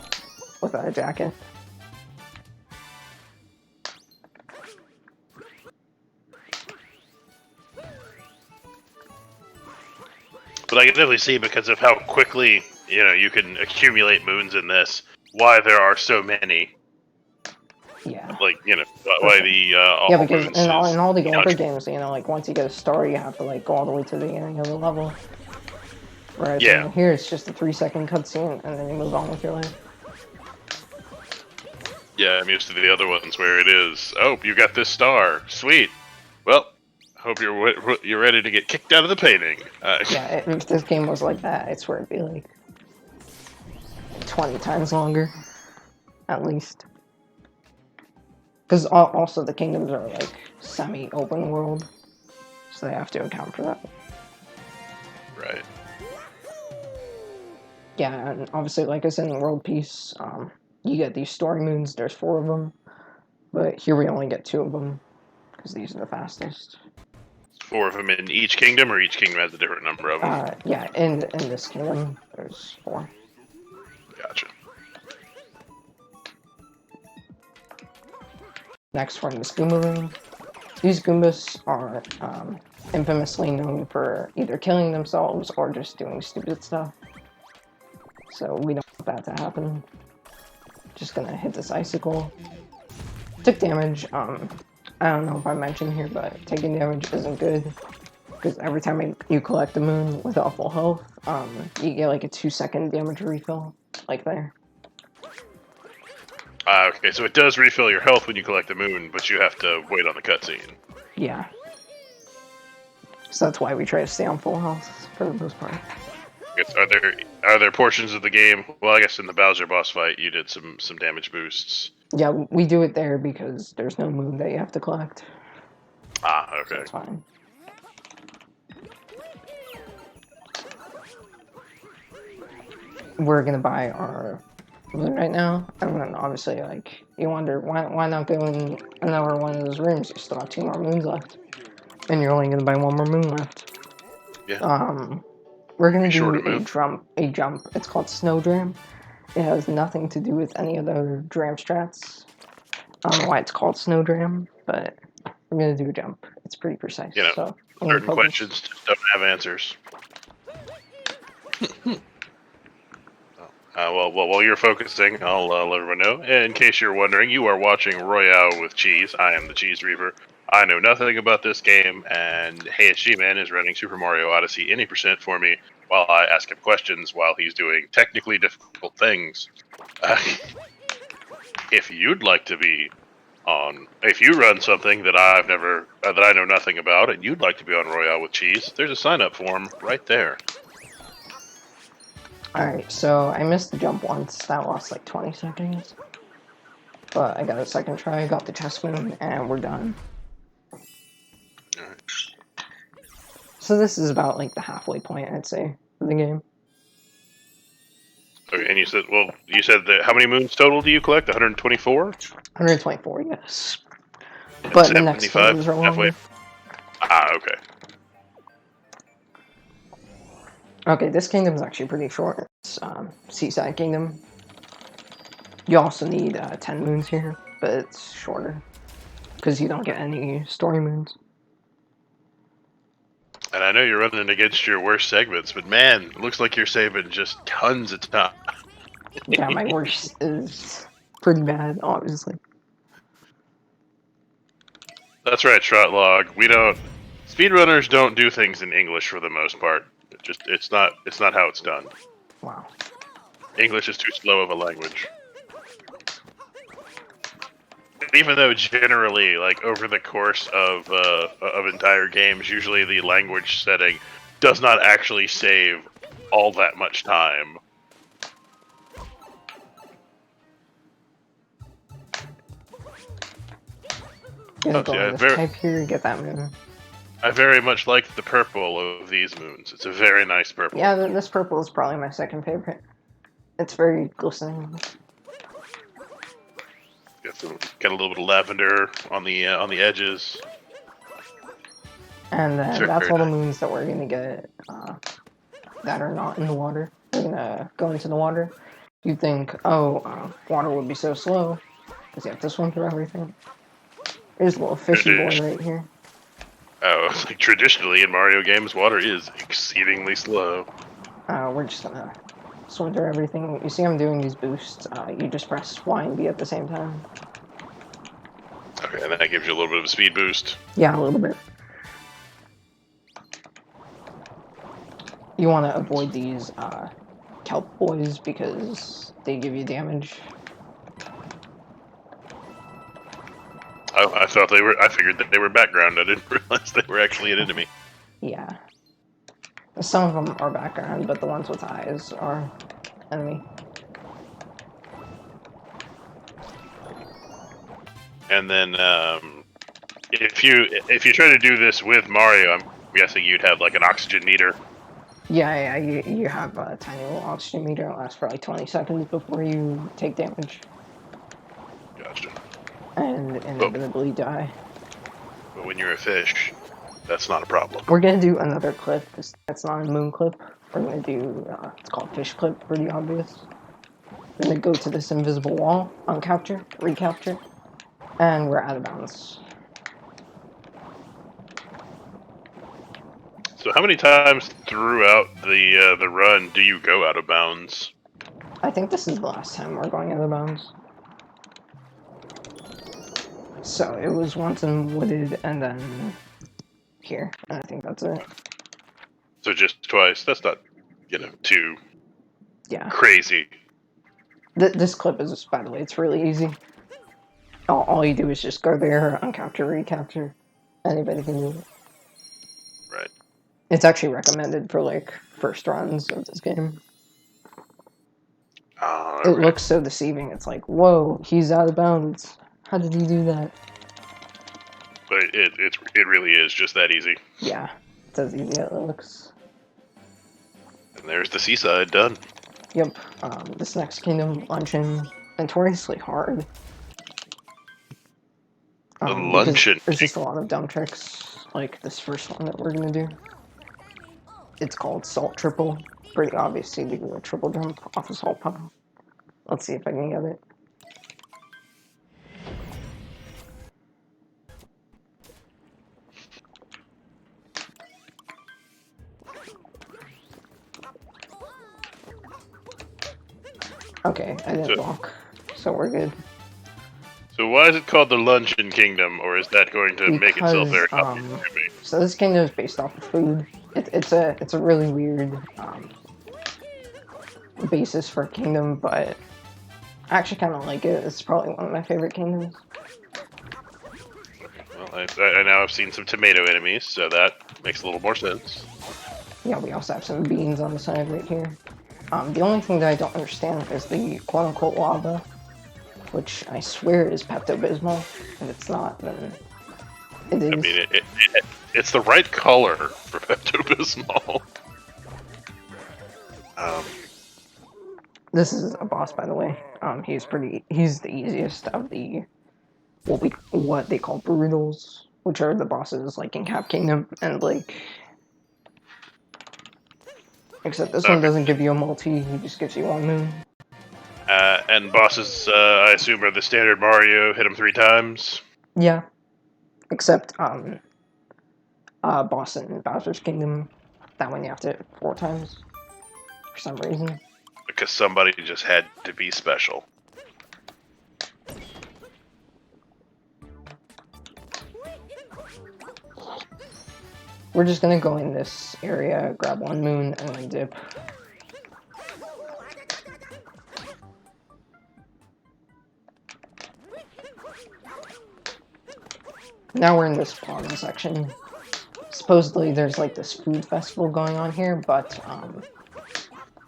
without a jacket. But I can definitely see, because of how quickly, you can accumulate moons in this, why there are so many. Yeah. Like, why the Yeah, because moons in all the older much- games, like once you get a star, you have to like go all the way to the beginning of the level. Whereas Yeah. here it's just a 3-second cutscene, and then you move on with your life. Yeah, I'm used to the other ones where it is, oh, you got this star, sweet. Well, hope you're ready to get kicked out of the painting. Yeah, if this game was like that, I swear it'd be like 20 times longer, at least. Because also the kingdoms are like semi-open world, so they have to account for that. Right. Yeah, and obviously, like I said in World Peace, you get these story moons. There's 4 of them, but here we only get 2 of them because these are the fastest. 4 of them in each kingdom, or each kingdom has a different number of them? Yeah, in this kingdom, there's 4. Gotcha. Next, we're in the Goomba room. These Goombas are infamously known for either killing themselves or just doing stupid stuff. So we don't want that to happen. Just gonna hit this icicle. Took damage. I don't know if I mentioned here, but taking damage isn't good. Because every time you collect a moon without full health, you get like a 2-second damage refill. Like there. Okay, so it does refill your health when you collect the moon, but you have to wait on the cutscene. Yeah. So that's why we try to stay on full health for the most part. I guess, are there portions of the game? Well, I guess in the Bowser boss fight, you did some damage boosts. Yeah, we do it there because there's no moon that you have to collect. Ah, So okay. that's fine. We're gonna buy our moon right now, and then obviously, like, you wonder why not go in another one of those rooms? You still have 2 more moons left, and you're only gonna buy 1 more moon left. Yeah. We're gonna Be sure do to move. a jump. It's called Snow Dram. It has nothing to do with any other dram strats. I don't know why it's called Snow Dram, but we're gonna do a jump. It's pretty precise. So I'm gonna Certain focus. questions just don't have answers. Well, while you're focusing, I'll let everyone know. In case you're wondering, you are watching Royale with Cheese. I am the Cheese Reaver. I know nothing about this game, and HeyitsGMan is running Super Mario Odyssey any percent for me while I ask him questions while he's doing technically difficult things. If you'd like to be on, if you run something that that I know nothing about, and you'd like to be on Royale with Cheese, there's a sign-up form right there. Alright, so I missed the jump once. That lost like 20 seconds. But I got a second try, got the chest moon, and we're done. Alright. So this is about like the halfway point, I'd say, of the game. Okay, and you said that how many moons total do you collect? 124? 124, yes. But the next 75, kingdoms are longer. halfway. Ah, okay. Okay, this kingdom is actually pretty short. It's Seaside Kingdom. You also need 10 moons here, but it's shorter. Because you don't get any story moons. And I know you're running against your worst segments, but man, it looks like you're saving just tons of time. Yeah, my worst is pretty bad, obviously. That's right, Trotlog. Speedrunners don't do things in English for the most part. It's not how it's done. Wow. English is too slow of a language. Even though generally, like over the course of entire games, usually the language setting does not actually save all that much time. Gonna go in this type here, get that moon. I very much like the purple of these moons. It's a very nice purple. Yeah, this purple is probably my second favorite. It's very glistening. Got a little bit of lavender on the edges. And then that's all the moons that we're gonna get that are not in the water. We're gonna go into the water. You'd think, oh, water would be so slow because you have to swim through everything. There's a little fishy boy right here. Oh, like traditionally in Mario games, water is exceedingly slow. We're just gonna swim through everything. You see I'm doing these boosts. You just press Y and B at the same time. Okay, and that gives you a little bit of a speed boost. Yeah, a little bit. You want to avoid these kelp boys because they give you damage. Oh, I thought they were. I figured that they were background. I didn't realize they were actually an enemy. Yeah. Some of them are background, but the ones with eyes are enemy. And then, if you try to do this with Mario, I'm guessing you'd have like an oxygen meter. Yeah, you have a tiny little oxygen meter. It lasts for like 20 seconds before you take damage. Gotcha. And inevitably die. But when you're a fish, that's not a problem. We're gonna do another clip. That's not a moon clip. We're gonna do, it's called fish clip, pretty obvious. We're gonna go to this invisible wall, uncapture, recapture, and we're out of bounds. So how many times throughout the run do you go out of bounds? I think this is the last time we're going out of bounds. So it was once in Wooded and then here, and I think that's it. So just twice. That's not, too crazy. This clip is, by the way, it's really easy. All you do is just go there, uncapture, recapture. Anybody can do it. Right. It's actually recommended for like first runs of this game. It looks so deceiving. It's like, whoa, he's out of bounds. How did he do that? But it really is just that easy. Yeah, it's as easy as it looks. And there's the seaside done. Yep. This next kingdom, Luncheon, notoriously hard. The Luncheon. There's just a lot of dumb tricks, like this first one that we're gonna do. It's called Salt Triple. Pretty obvious to do a triple jump off a salt pile. Let's see if I can get it. Okay, I didn't walk, so we're good. So why is it called the Luncheon Kingdom, or is that going to make itself very obvious to me? So this kingdom is based off of food. It's a really weird basis for a kingdom, but I actually kind of like it. It's probably one of my favorite kingdoms. Well, I now have seen some tomato enemies, so that makes a little more sense. Yeah, we also have some beans on the side right here. The only thing that I don't understand is the quote-unquote lava, which I swear is Pepto-Bismol. If it's not, then it is. I mean, it's the right color for Pepto-Bismol. This is a boss, by the way. He's the easiest of the what they call brutals, which are the bosses like in Cap Kingdom and like. Except this one doesn't give you a multi; he just gives you one moon. And bosses, I assume, are the standard Mario. Hit them 3 times. Yeah, except boss in Bowser's Kingdom, that one you have to hit 4 times for some reason. Because somebody just had to be special. We're just gonna go in this area, grab 1 moon, and then dip. Now we're in this plaza section. Supposedly there's like this food festival going on here, but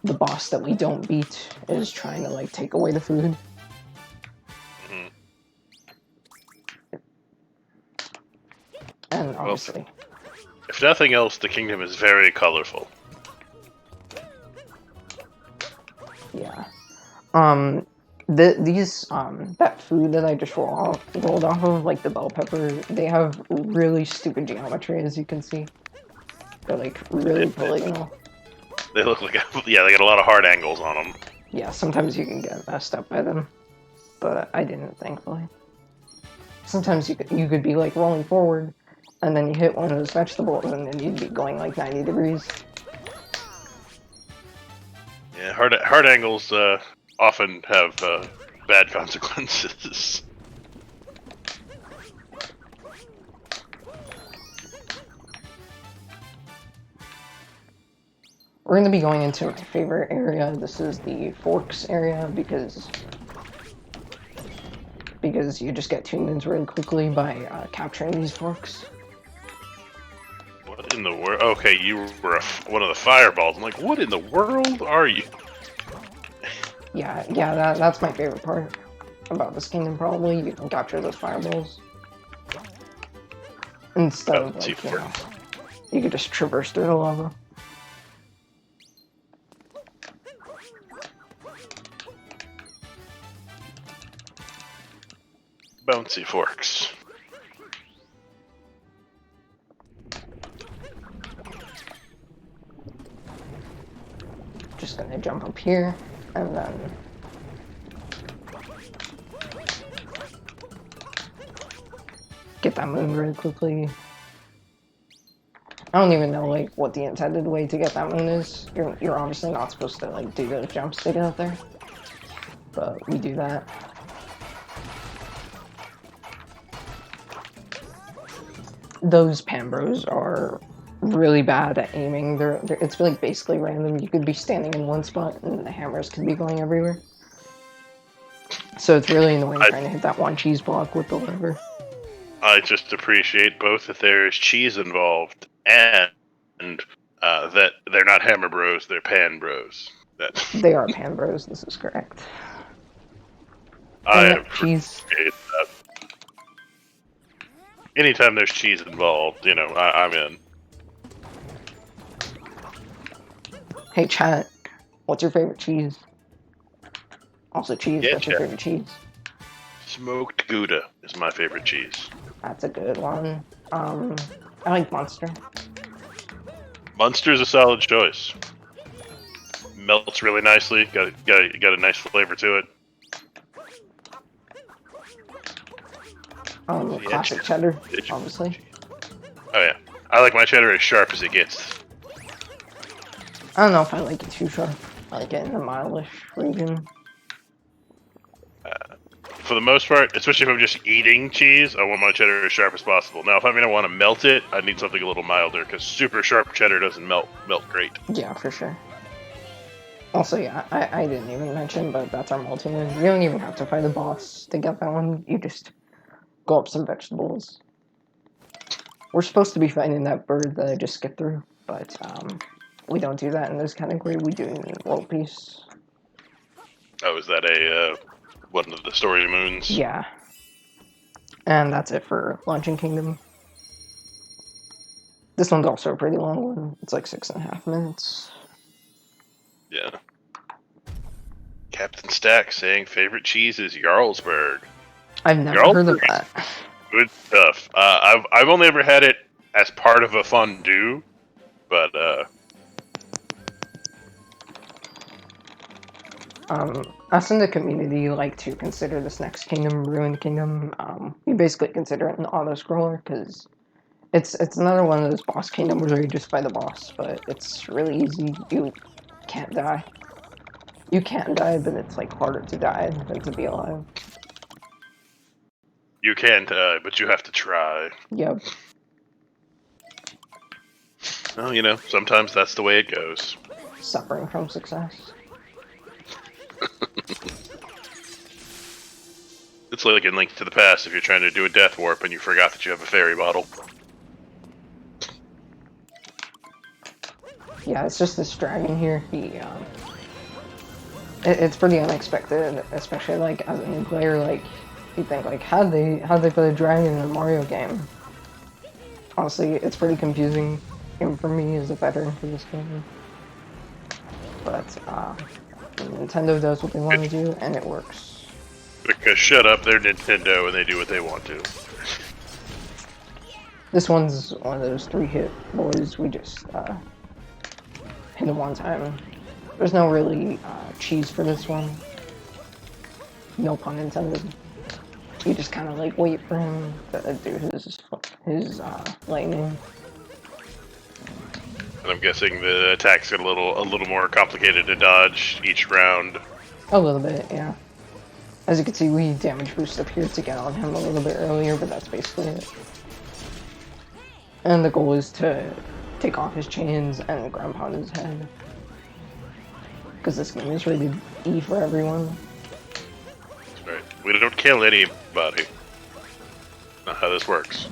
the boss that we don't beat is trying to like take away the food. Mhm. And obviously, If nothing else, the kingdom is very colorful. yeah. That food that I just rolled off of, like the bell pepper, they have really stupid geometry, as you can see. They're like really polygonal. They look like, yeah, they got a lot of hard angles on them. Yeah, sometimes you can get messed up by them, but I didn't, thankfully. Sometimes you could be like rolling forward, and then you hit one of those vegetables, and then you'd be going like 90 degrees. Yeah, hard angles often have bad consequences. We're going to be going into my favorite area. This is the forks area because you just get tuned in really quickly by capturing these forks. What in the world? Okay, you were one of the fireballs. I'm like, what in the world are you? Yeah, that's my favorite part about this kingdom, probably. You can capture those fireballs. Instead of, like, you know, you could just traverse through the lava. Bouncy forks. Just gonna jump up here, and then get that moon really quickly. I don't even know like what the intended way to get that moon is. You're obviously not supposed to like do those jumps to get up there, but we do that. Those Pambros are really bad at aiming. It's like basically random. You could be standing in one spot and the hammers could be going everywhere. So it's really annoying trying to hit that one cheese block with the lever. I just appreciate both that there is cheese involved and that they're not hammer bros, they're pan bros. They are Pambros, this is correct. I And appreciate that. Anytime there's cheese involved, you know, I'm in. Hey chat, what's your favorite cheese? Also cheese, Yeah, what's your favorite cheese? Smoked Gouda is my favorite cheese. That's a good one. I like Monster. Munster's a solid choice. Melts really nicely. Got a nice flavor to it. Classic cheddar, obviously. Oh yeah, I like my cheddar as sharp as it gets. I don't know if I like it too sharp. I like it in the mildish region. For the most part, especially if I'm just eating cheese, I want my cheddar as sharp as possible. Now, if I'm gonna want to melt it, I need something a little milder because super sharp cheddar doesn't melt great. Yeah, for sure. Also, yeah, I didn't even mention, but that's our multi-win. You don't even have to fight the boss to get that one. You just go up some vegetables. We're supposed to be fighting that bird that I just skipped through, but we don't do that in this category. We do it in World Peace. Oh, is that a one of the story moons? Yeah. And that's it for Launching Kingdom. This one's also a pretty long one. It's like 6.5 minutes. Yeah. Captain Stack saying favorite cheese is Jarlsberg. I've never heard of that. Good stuff. I've only ever had it as part of a fondue, but us in the community like to consider this next kingdom Ruined Kingdom. We basically consider it an auto-scroller because it's another one of those boss kingdoms where you just fight the boss, but it's really easy. You can't die. You can die, but it's like harder to die than to be alive. you can die, but you have to try. Yep. Well, you know, sometimes that's the way it goes. Suffering from success. It's like in Link to the Past if you're trying to do a death warp and you forgot that you have a fairy bottle. Yeah, it's just this dragon here. It's pretty unexpected, especially like as a new player. Like, you think like, how'd they put a dragon in a Mario game? Honestly, it's pretty confusing, even for me as a veteran for this game. But Nintendo does what they want to do, and it works. Because shut up, they're Nintendo and they do what they want to. This one's one of those 3-hit boys. We just hit him one time. There's no really cheese for this one. No pun intended. You just kind of like wait for him to do his lightning. And I'm guessing the attacks get a little more complicated to dodge each round. A little bit, yeah. As you can see, we damage boost up here to get on him a little bit earlier, but that's basically it. And the goal is to take off his chains and ground pound his head. Because this game is rated E for everyone. That's right. We don't kill anybody. Not how this works.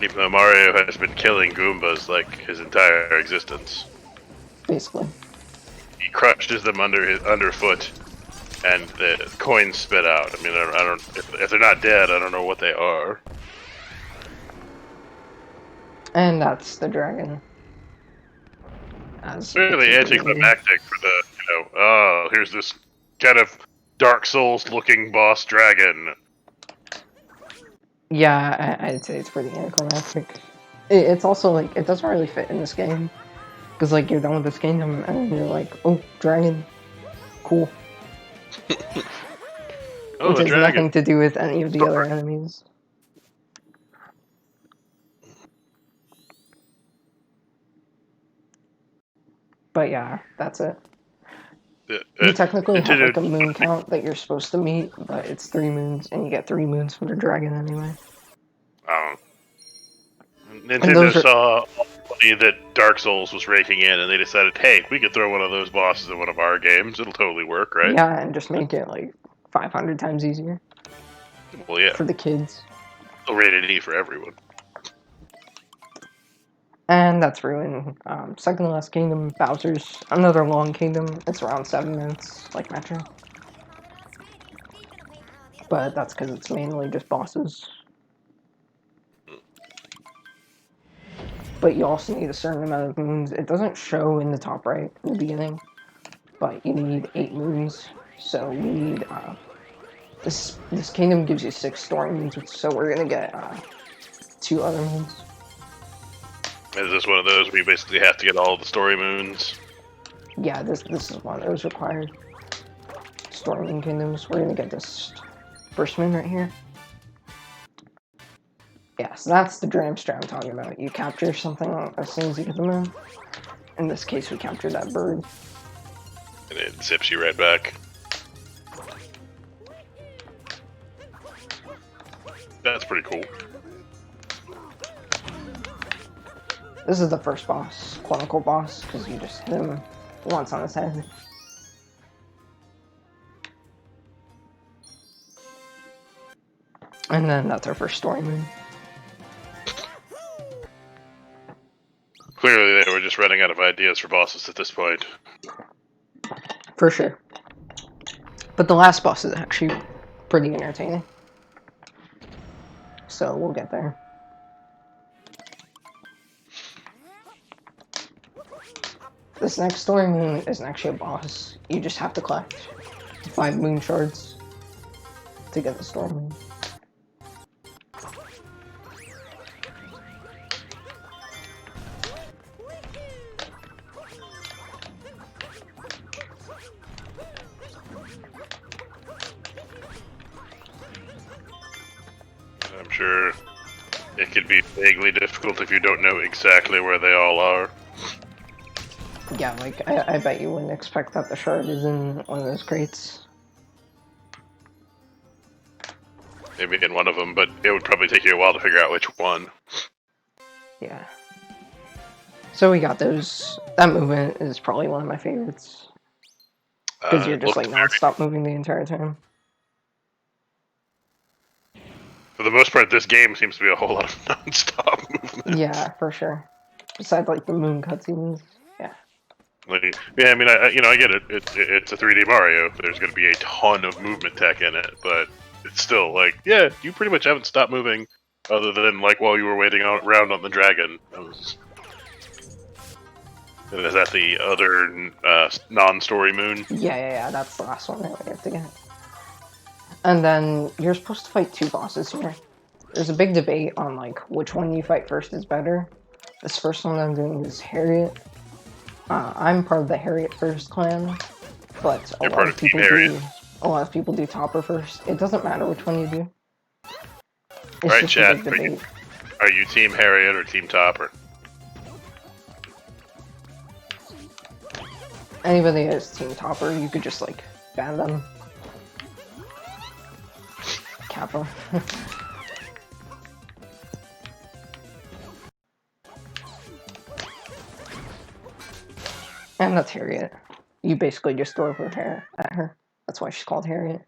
Even though Mario has been killing Goombas like his entire existence. Basically. He crushes them underfoot, and the coins spit out. I mean, I don't. If they're not dead, I don't know what they are. And that's the dragon. It's really anticlimactic for the, oh, here's this kind of Dark Souls-looking boss dragon. Yeah, I'd say it's pretty anticlimactic. It's also like, it doesn't really fit in this game. Because like, you're done with this kingdom, and you're like, oh, dragon. Cool. Oh, which the has dragon. nothing to do with any of the other enemies. But yeah, that's it. You technically have like a moon count that you're supposed to meet, but it's 3 moons, and you get 3 moons for the dragon anyway. Nintendo saw all the money that Dark Souls was raking in, and they decided, hey, we could throw one of those bosses in one of our games. It'll totally work, right? Yeah, and just make it like 500 times easier. Well, yeah. For the kids. Rated E for everyone. And that's Ruin. Second to last kingdom, Bowser's. Another long kingdom. It's around 7 minutes, like Metro. But that's because it's mainly just bosses. But you also need a certain amount of moons. It doesn't show in the top right in the beginning, but you need 8 moons. So we need this kingdom gives you 6 story moons, so we're gonna get 2 other moons. Is this one of those where you basically have to get all the story moons? Yeah, this is one of those required story moon kingdoms. We're gonna get this first moon right here. Yeah, so that's the Dramster I'm talking about. You capture something as soon as you get the moon. In this case, we captured that bird. And it zips you right back. That's pretty cool. This is the first boss, quote-unquote boss, because you just hit him once on his head. And then that's our first story moon. Clearly, they were just running out of ideas for bosses at this point. For sure. But the last boss is actually pretty entertaining. So we'll get there. This next story moon isn't actually a boss. You just have to collect 5 moon shards to get the story moon. I'm sure it could be vaguely difficult if you don't know exactly where they all are. Yeah, like, I bet you wouldn't expect that the shard is in one of those crates. Maybe in one of them, but it would probably take you a while to figure out which one. Yeah. So we got those. That movement is probably one of my favorites. Because you're just looked like non-stop moving the entire time. For the most part, this game seems to be a whole lot of non-stop movement. Yeah, for sure. Besides like the moon cutscenes. Yeah. Like, yeah, I mean, I get it. It's a 3D Mario. There's going to be a ton of movement tech in it, but it's still like, yeah, you pretty much haven't stopped moving, other than like while you were waiting around on the dragon. Is that the other non-story moon? Yeah, that's the last one that we have to get. And then you're supposed to fight 2 bosses here. There's a big debate on like which one you fight first is better. This first one I'm doing is Harriet. I'm part of the Harriet first clan, but a lot of people do Topper first. It doesn't matter which one you do. It's Right, just chat. a big debate. Are you Team Harriet or Team Topper? Anybody that is Team Topper, you could just like ban them. Cap them. And that's Harriet. You basically just throw her hair at her. That's why she's called Harriet.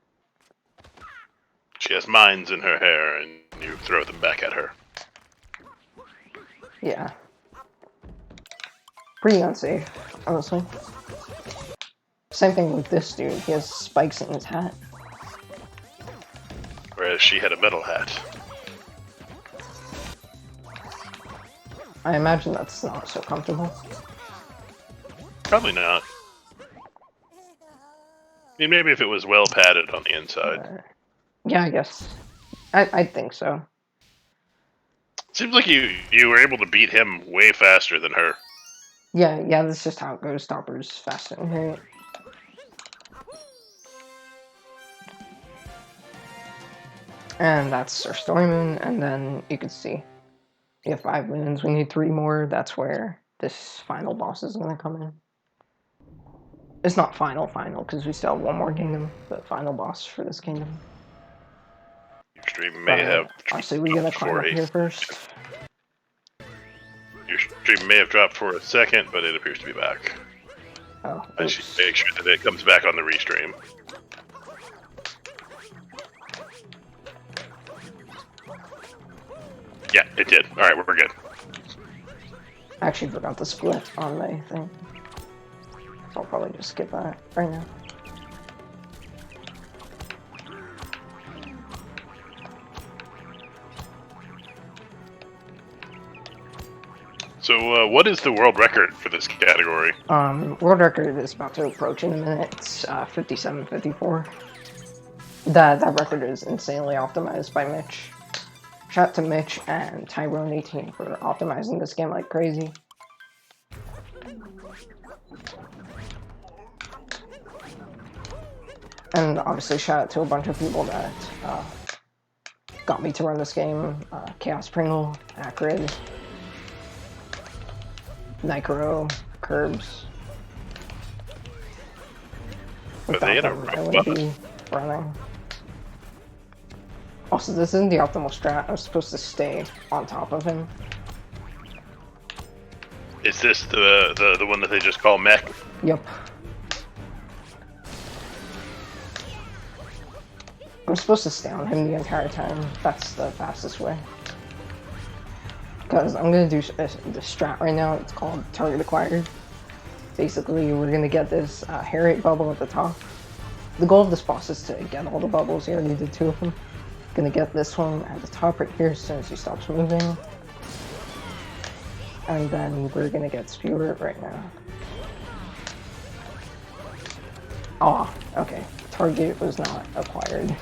She has mines in her hair, and you throw them back at her. Yeah. Pretty unsafe, honestly. Same thing with this dude. He has spikes in his hat. Whereas she had a metal hat. I imagine that's not so comfortable. Probably not. I mean, maybe if it was well padded on the inside. Yeah, I guess. I'd think so. Seems like you were able to beat him way faster than her. Yeah, that's just how it goes. Topper's faster than Harriet. And that's our story moon, and then you can see we have 5 moons. We need 3 more. That's where this final boss is going to come in. It's not final, because we still have 1 more kingdom, but final boss for this kingdom. Your stream may have. Honestly, we're going to climb up here first. Your stream may have dropped for a second, but it appears to be back. Oh, I should make sure that it comes back on the restream. Yeah, it did. Alright, we're good. I actually forgot to split on my thing. So I'll probably just skip that right now. So, what is the world record for this category? World record is about to approach in a minute. It's 57:54. That record is insanely optimized by Mitch. Shout out to Mitch and Tyrone18 for optimizing this game like crazy. And obviously shout out to a bunch of people that got me to run this game. Chaos Pringle, Acrid, Nicro, Curbs. Are they in a row? I wouldn't be running. Also, this isn't the optimal strat. I'm supposed to stay on top of him. Is this the one that they just call mech? Yep. I'm supposed to stay on him the entire time. That's the fastest way. Because I'm going to do the strat right now. It's called Target Acquired. Basically, we're going to get this Harriet bubble at the top. The goal of this boss is to get all the bubbles. He already did 2 of them. Gonna get this one at the top right here as soon as he stops moving. And then we're gonna get Skewer right now. Oh, okay. Target was not acquired.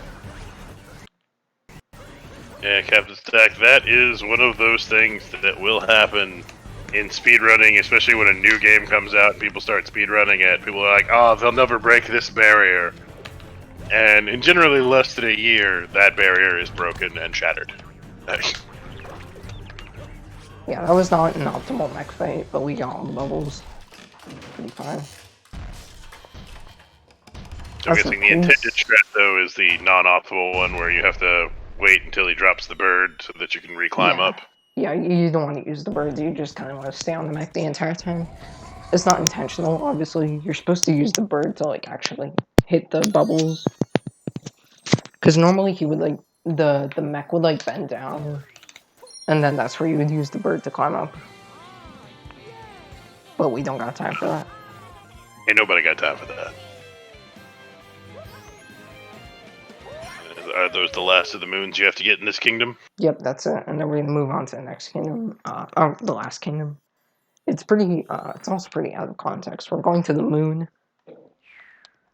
Yeah, Captain Stack, that is one of those things that will happen in speedrunning, especially when a new game comes out and people start speedrunning it. People are like, oh, they'll never break this barrier. And in generally less than a year, that barrier is broken and shattered. Yeah, that was not an optimal mech fight, but we got all the bubbles. Pretty fine. I'm guessing the intended strat, though, is the non-optimal one where you have to wait until he drops the bird so that you can reclimb up. Yeah, you don't want to use the birds, you just kind of want to stay on the mech the entire time. It's not intentional, obviously. You're supposed to use the bird to like actually hit the bubbles. Because normally he would like the mech would like bend down, and then that's where you would use the bird to climb up. But we don't got time for that. Ain't nobody got time for that. Are those the last of the moons you have to get in this kingdom? Yep, that's it. And then we're gonna move on to the next kingdom. The last kingdom. It's pretty. It's also pretty out of context. We're going to the moon.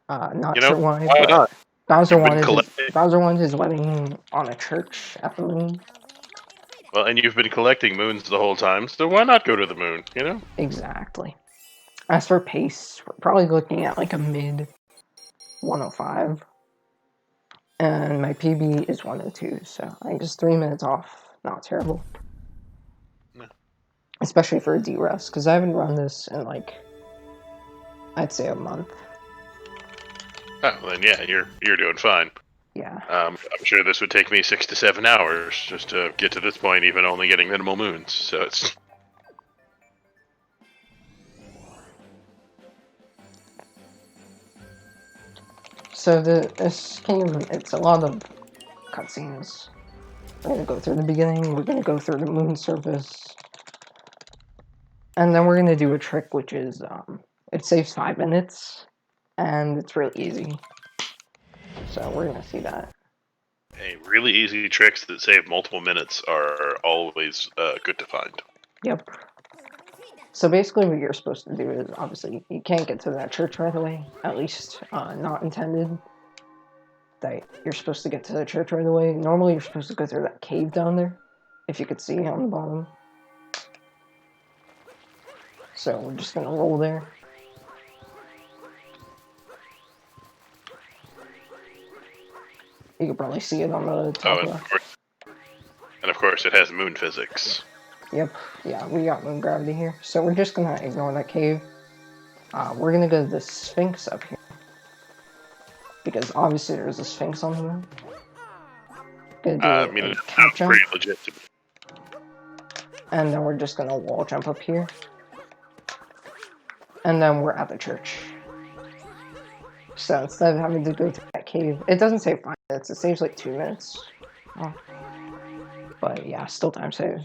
Not You know, sure why, why but not? Bowser You've been wanted collecting. Bowser wanted his wedding on a church at the moon. Well, and you've been collecting moons the whole time, so why not go to the moon? You know. Exactly. As for pace, we're probably looking at like a mid 105. And my PB is 102, so I just 3 minutes off. Not terrible. No. Especially for a D-Rest, because I haven't run this in like, I'd say a month. Oh, then yeah, you're doing fine. Yeah. I'm sure this would take me 6 to 7 hours just to get to this point, even only getting minimal moons. So it's. So this kingdom, it's a lot of cutscenes. We're gonna go through the beginning, we're gonna go through the moon surface, and then we're gonna do a trick which is, it saves 5 minutes, and it's really easy. So we're gonna see that. Hey, really easy tricks that save multiple minutes are always good to find. Yep. So basically what you're supposed to do is, obviously, you can't get to that church right away, at least not intended that you're supposed to get to the church right away. Normally you're supposed to go through that cave down there, if you could see on the bottom. So we're just gonna roll there. You can probably see it on the top left. And of course it has moon physics. Yep, yeah, we got moon gravity here. So we're just gonna ignore that cave. We're gonna go to the Sphinx up here. Because obviously there's a Sphinx on the moon. Gonna do a cap jump. Pretty legit to me. And then we're just gonna wall jump up here. And then we're at the church. So instead of having to go through that cave, it doesn't save 5 minutes, it saves like 2 minutes. Oh. But yeah, still time save.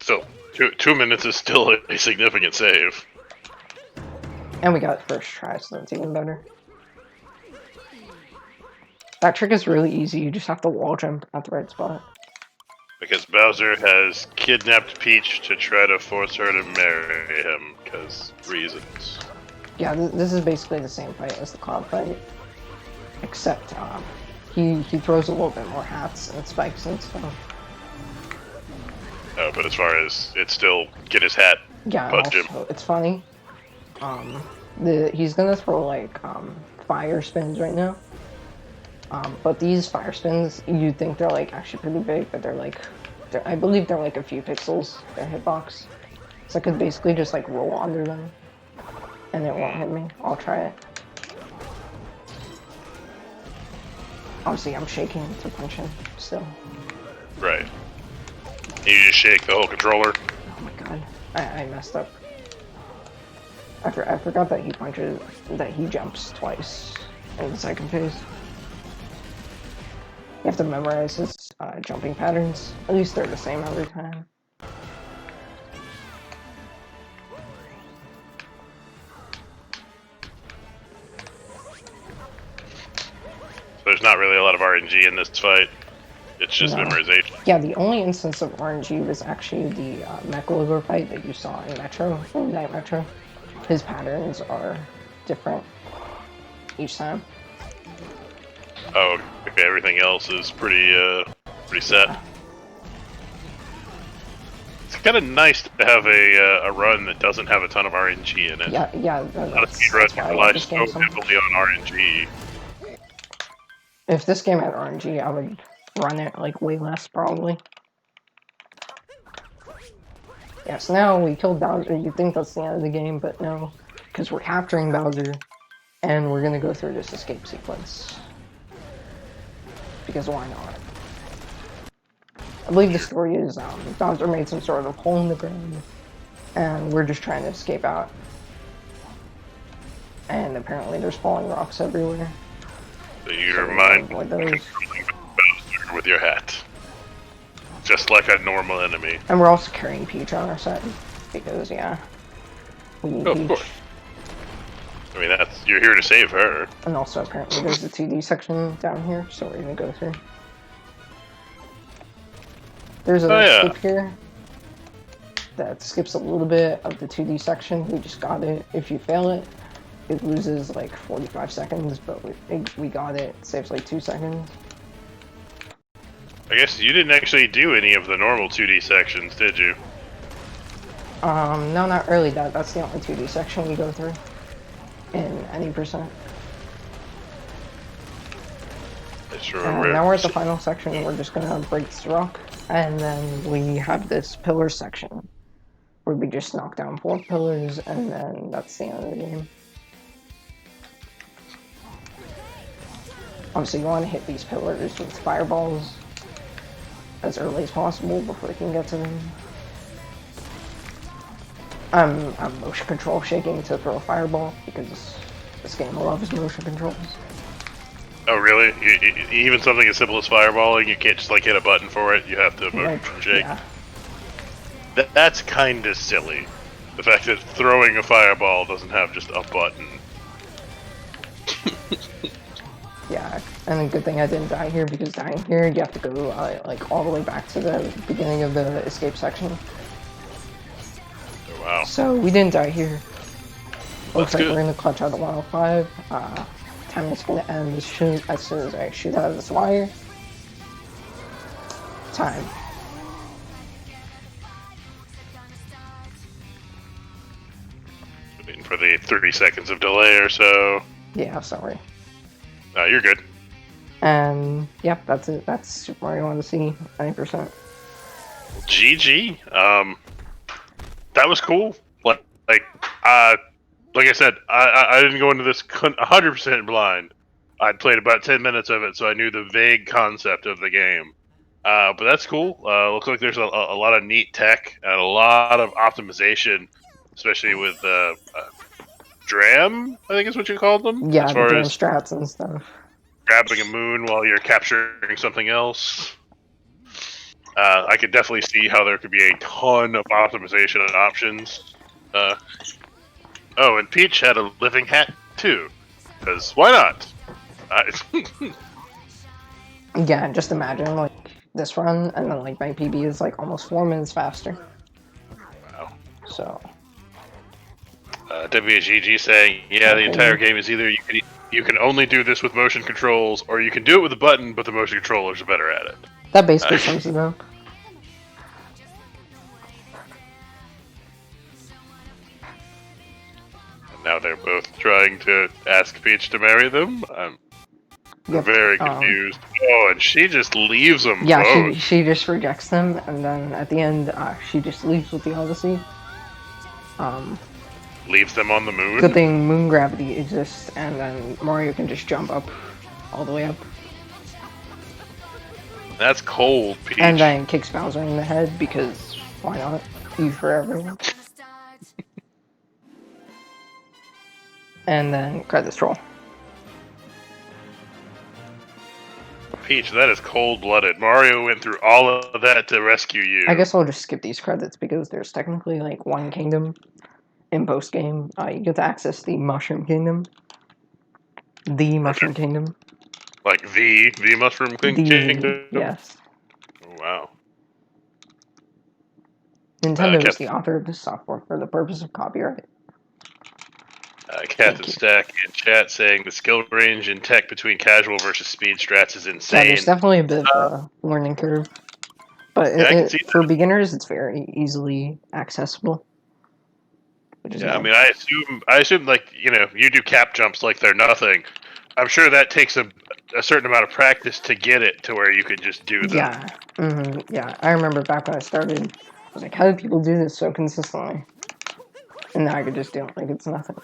So, 2 minutes is still a significant save. And we got it first try, so that's even better. That trick is really easy, you just have to wall jump at the right spot. Because Bowser has kidnapped Peach to try to force her to marry him, because reasons. Yeah, this is basically the same fight as the cloud fight. Except, he throws a little bit more hats and spikes and stuff. But as far as it's still get his hat, Yeah, punch also, him. it's funny. He's gonna throw like fire spins right now. But these fire spins, you'd think they're like actually pretty big, but I believe they're like a few pixels, their hitbox. So I could basically just like roll under them, and it won't hit me. I'll try it. Obviously, I'm shaking to punch him still. Right. You just shake the whole controller. Oh my god, I messed up. I forgot that he jumps twice in the second phase. You have to memorize his jumping patterns. At least they're the same every time. There's not really a lot of RNG in this fight. It's just memorization. Yeah, the only instance of RNG was actually the Mech fight that you saw in Night Metro. His patterns are different each time. Oh, okay. Everything else is pretty set. It's kind of nice to have a run that doesn't have a ton of RNG in it. Yeah. Not a speedrun relies so heavily on RNG. If this game had RNG, I would run it like way less probably. Yeah, so now we killed Bowser. You'd think that's the end of the game, but no, because we're capturing Bowser, and we're gonna go through this escape sequence. Because why not? I believe the story is Bowser made some sort of hole in the ground, and we're just trying to escape out. and apparently there's falling rocks everywhere. Your we mind avoid those. controlling Bowser with your hat. Just like a normal enemy. And we're also carrying Peach on our side, because, yeah, we need Oh, Peach. of course. I mean, you're here to save her. And also, apparently, there's a 2D section down here, so we're gonna go through. There's a skip here that skips a little bit of the 2D section. We just got it. If you fail it, it loses like 45 seconds, but we got it. It saves like 2 seconds. I guess you didn't actually do any of the normal 2D sections, did you? No, not really. That's the only 2D section we go through in any percent. Now we're at the final section, and we're just gonna break this rock, and then we have this pillar section where we just knock down 4 pillars, and then that's the end of the game. Obviously, you want to hit these pillars with fireballs as early as possible before you can get to them. I'm motion control shaking to throw a fireball because this game loves motion controls. Oh really? Even something as simple as fireballing, you can't just like hit a button for it. You have to motion shake. Yeah. That's kind of silly. The fact that throwing a fireball doesn't have just a button. Yeah, and a good thing I didn't die here, because dying here you have to go like all the way back to the beginning of the escape section. Oh, wow. So we didn't die here. Looks like good. we're gonna clutch out of 105. Time is gonna end as soon as I shoot out of this wire. Time. Waiting for the 30 seconds of delay or so. Yeah, sorry. No, you're good. And yep, that's it. That's Super Mario Odyssey 90%. GG. That was cool. Like I said, I didn't go into this 100% blind. I'd played about 10 minutes of it, so I knew the vague concept of the game. But that's cool. Looks like there's a lot of neat tech and a lot of optimization, especially with Dram, I think is what you called them. Yeah, as far the as strats and stuff. grabbing a moon while you're capturing something else. I could definitely see how there could be a ton of optimization and options. Oh, and Peach had a living hat too, because why not? Yeah, just imagine like this run, and then like my PB is like almost 4 minutes faster. Wow. So. WGG saying, yeah, the entire game is either you can only do this with motion controls, or you can do it with a button, but the motion controllers are better at it. That basically sums it up. And now they're both trying to ask Peach to marry them. I'm very confused. Oh, and she just leaves them both. She just rejects them, and then at the end, she just leaves with the Odyssey. Leaves them on the moon? Good thing moon gravity exists, and then Mario can just jump up all the way up. That's cold, Peach. And then kicks Bowser in the head, because why not? You for everyone. And then credits roll. Peach, that is cold-blooded. Mario went through all of that to rescue you. I guess I'll just skip these credits, because there's technically like one kingdom in post-game. You get to access the Mushroom Kingdom. The Mushroom Kingdom. Like the Mushroom Kingdom? Yes. Oh, wow. Nintendo is the author of this software for the purpose of copyright. Captain Stack in chat saying the skill range in tech between casual versus speed strats is insane. Yeah, there's definitely a bit of a learning curve. But for beginners, it's very easily accessible. Yeah, I mean, I assume like, you do cap jumps like they're nothing. I'm sure that takes a certain amount of practice to get it to where you can just do them. Yeah, yeah. I remember back when I started, I was like, how do people do this so consistently? And now I could just do it like it's nothing.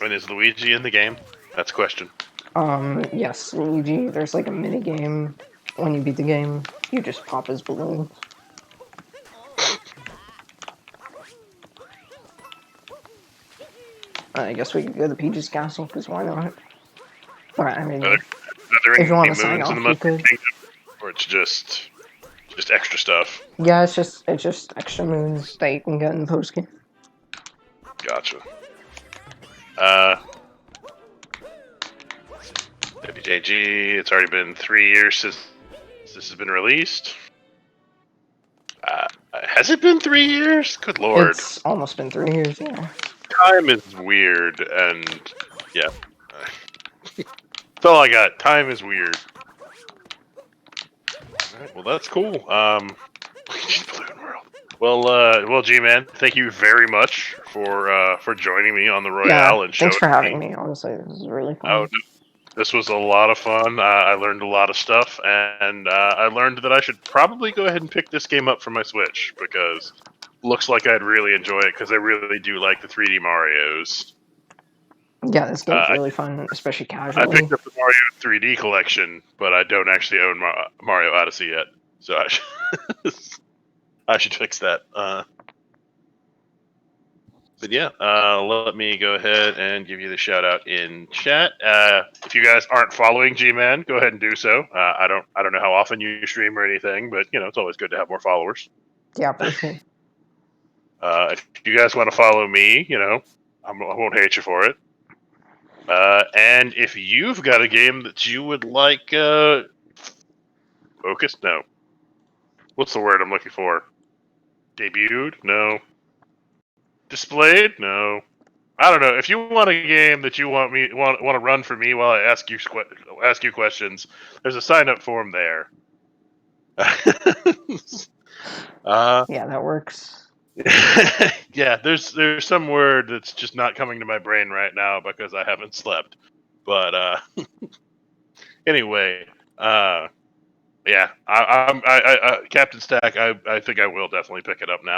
And is Luigi in the game? That's a question. Yes, Luigi. There's like a mini game. When you beat the game, you just pop his balloon. I guess we could go to Peach's Castle, because why not? But, I mean, Are there if you want any to sign moons in the off, we Mushroom could. Kingdom, or it's just extra stuff? Yeah, it's just extra moons that you can get in the post game. Gotcha. WJG, it's already been 3 years since this has been released. Has it been 3 years? Good lord. It's almost been 3 years, yeah. Time is weird, and yeah. That's all I got. Time is weird. Alright, well that's cool. Balloon World. Well, G-Man, thank you very much for joining me on the Royale and thanks showing for having me. me. Honestly, this is really Oh, fun. this was a lot of fun. I learned a lot of stuff, and I learned that I should probably go ahead and pick this game up for my Switch, because looks like I'd really enjoy it, because I really do like the 3D Marios. Yeah, this game's really fun, especially I casually. picked up the Mario 3D collection, but I don't actually own Mario Odyssey yet, so I should fix that. But yeah, let me go ahead and give you the shout out in chat. If you guys aren't following G-Man, go ahead and do so. I don't know how often you stream or anything, but you know it's always good to have more followers. Yeah, for sure. If you guys want to follow me, you know, I won't hate you for it. And if you've got a game that you would like focused, no. What's the word I'm looking for? Debuted? No. Displayed? No. I don't know. If you want a game that you want to run for me while I ask you questions, there's a sign up form there. Yeah, that works. Yeah, there's some word that's just not coming to my brain right now because I haven't slept. But anyway, yeah, Captain Stack, I think I will definitely pick it up now.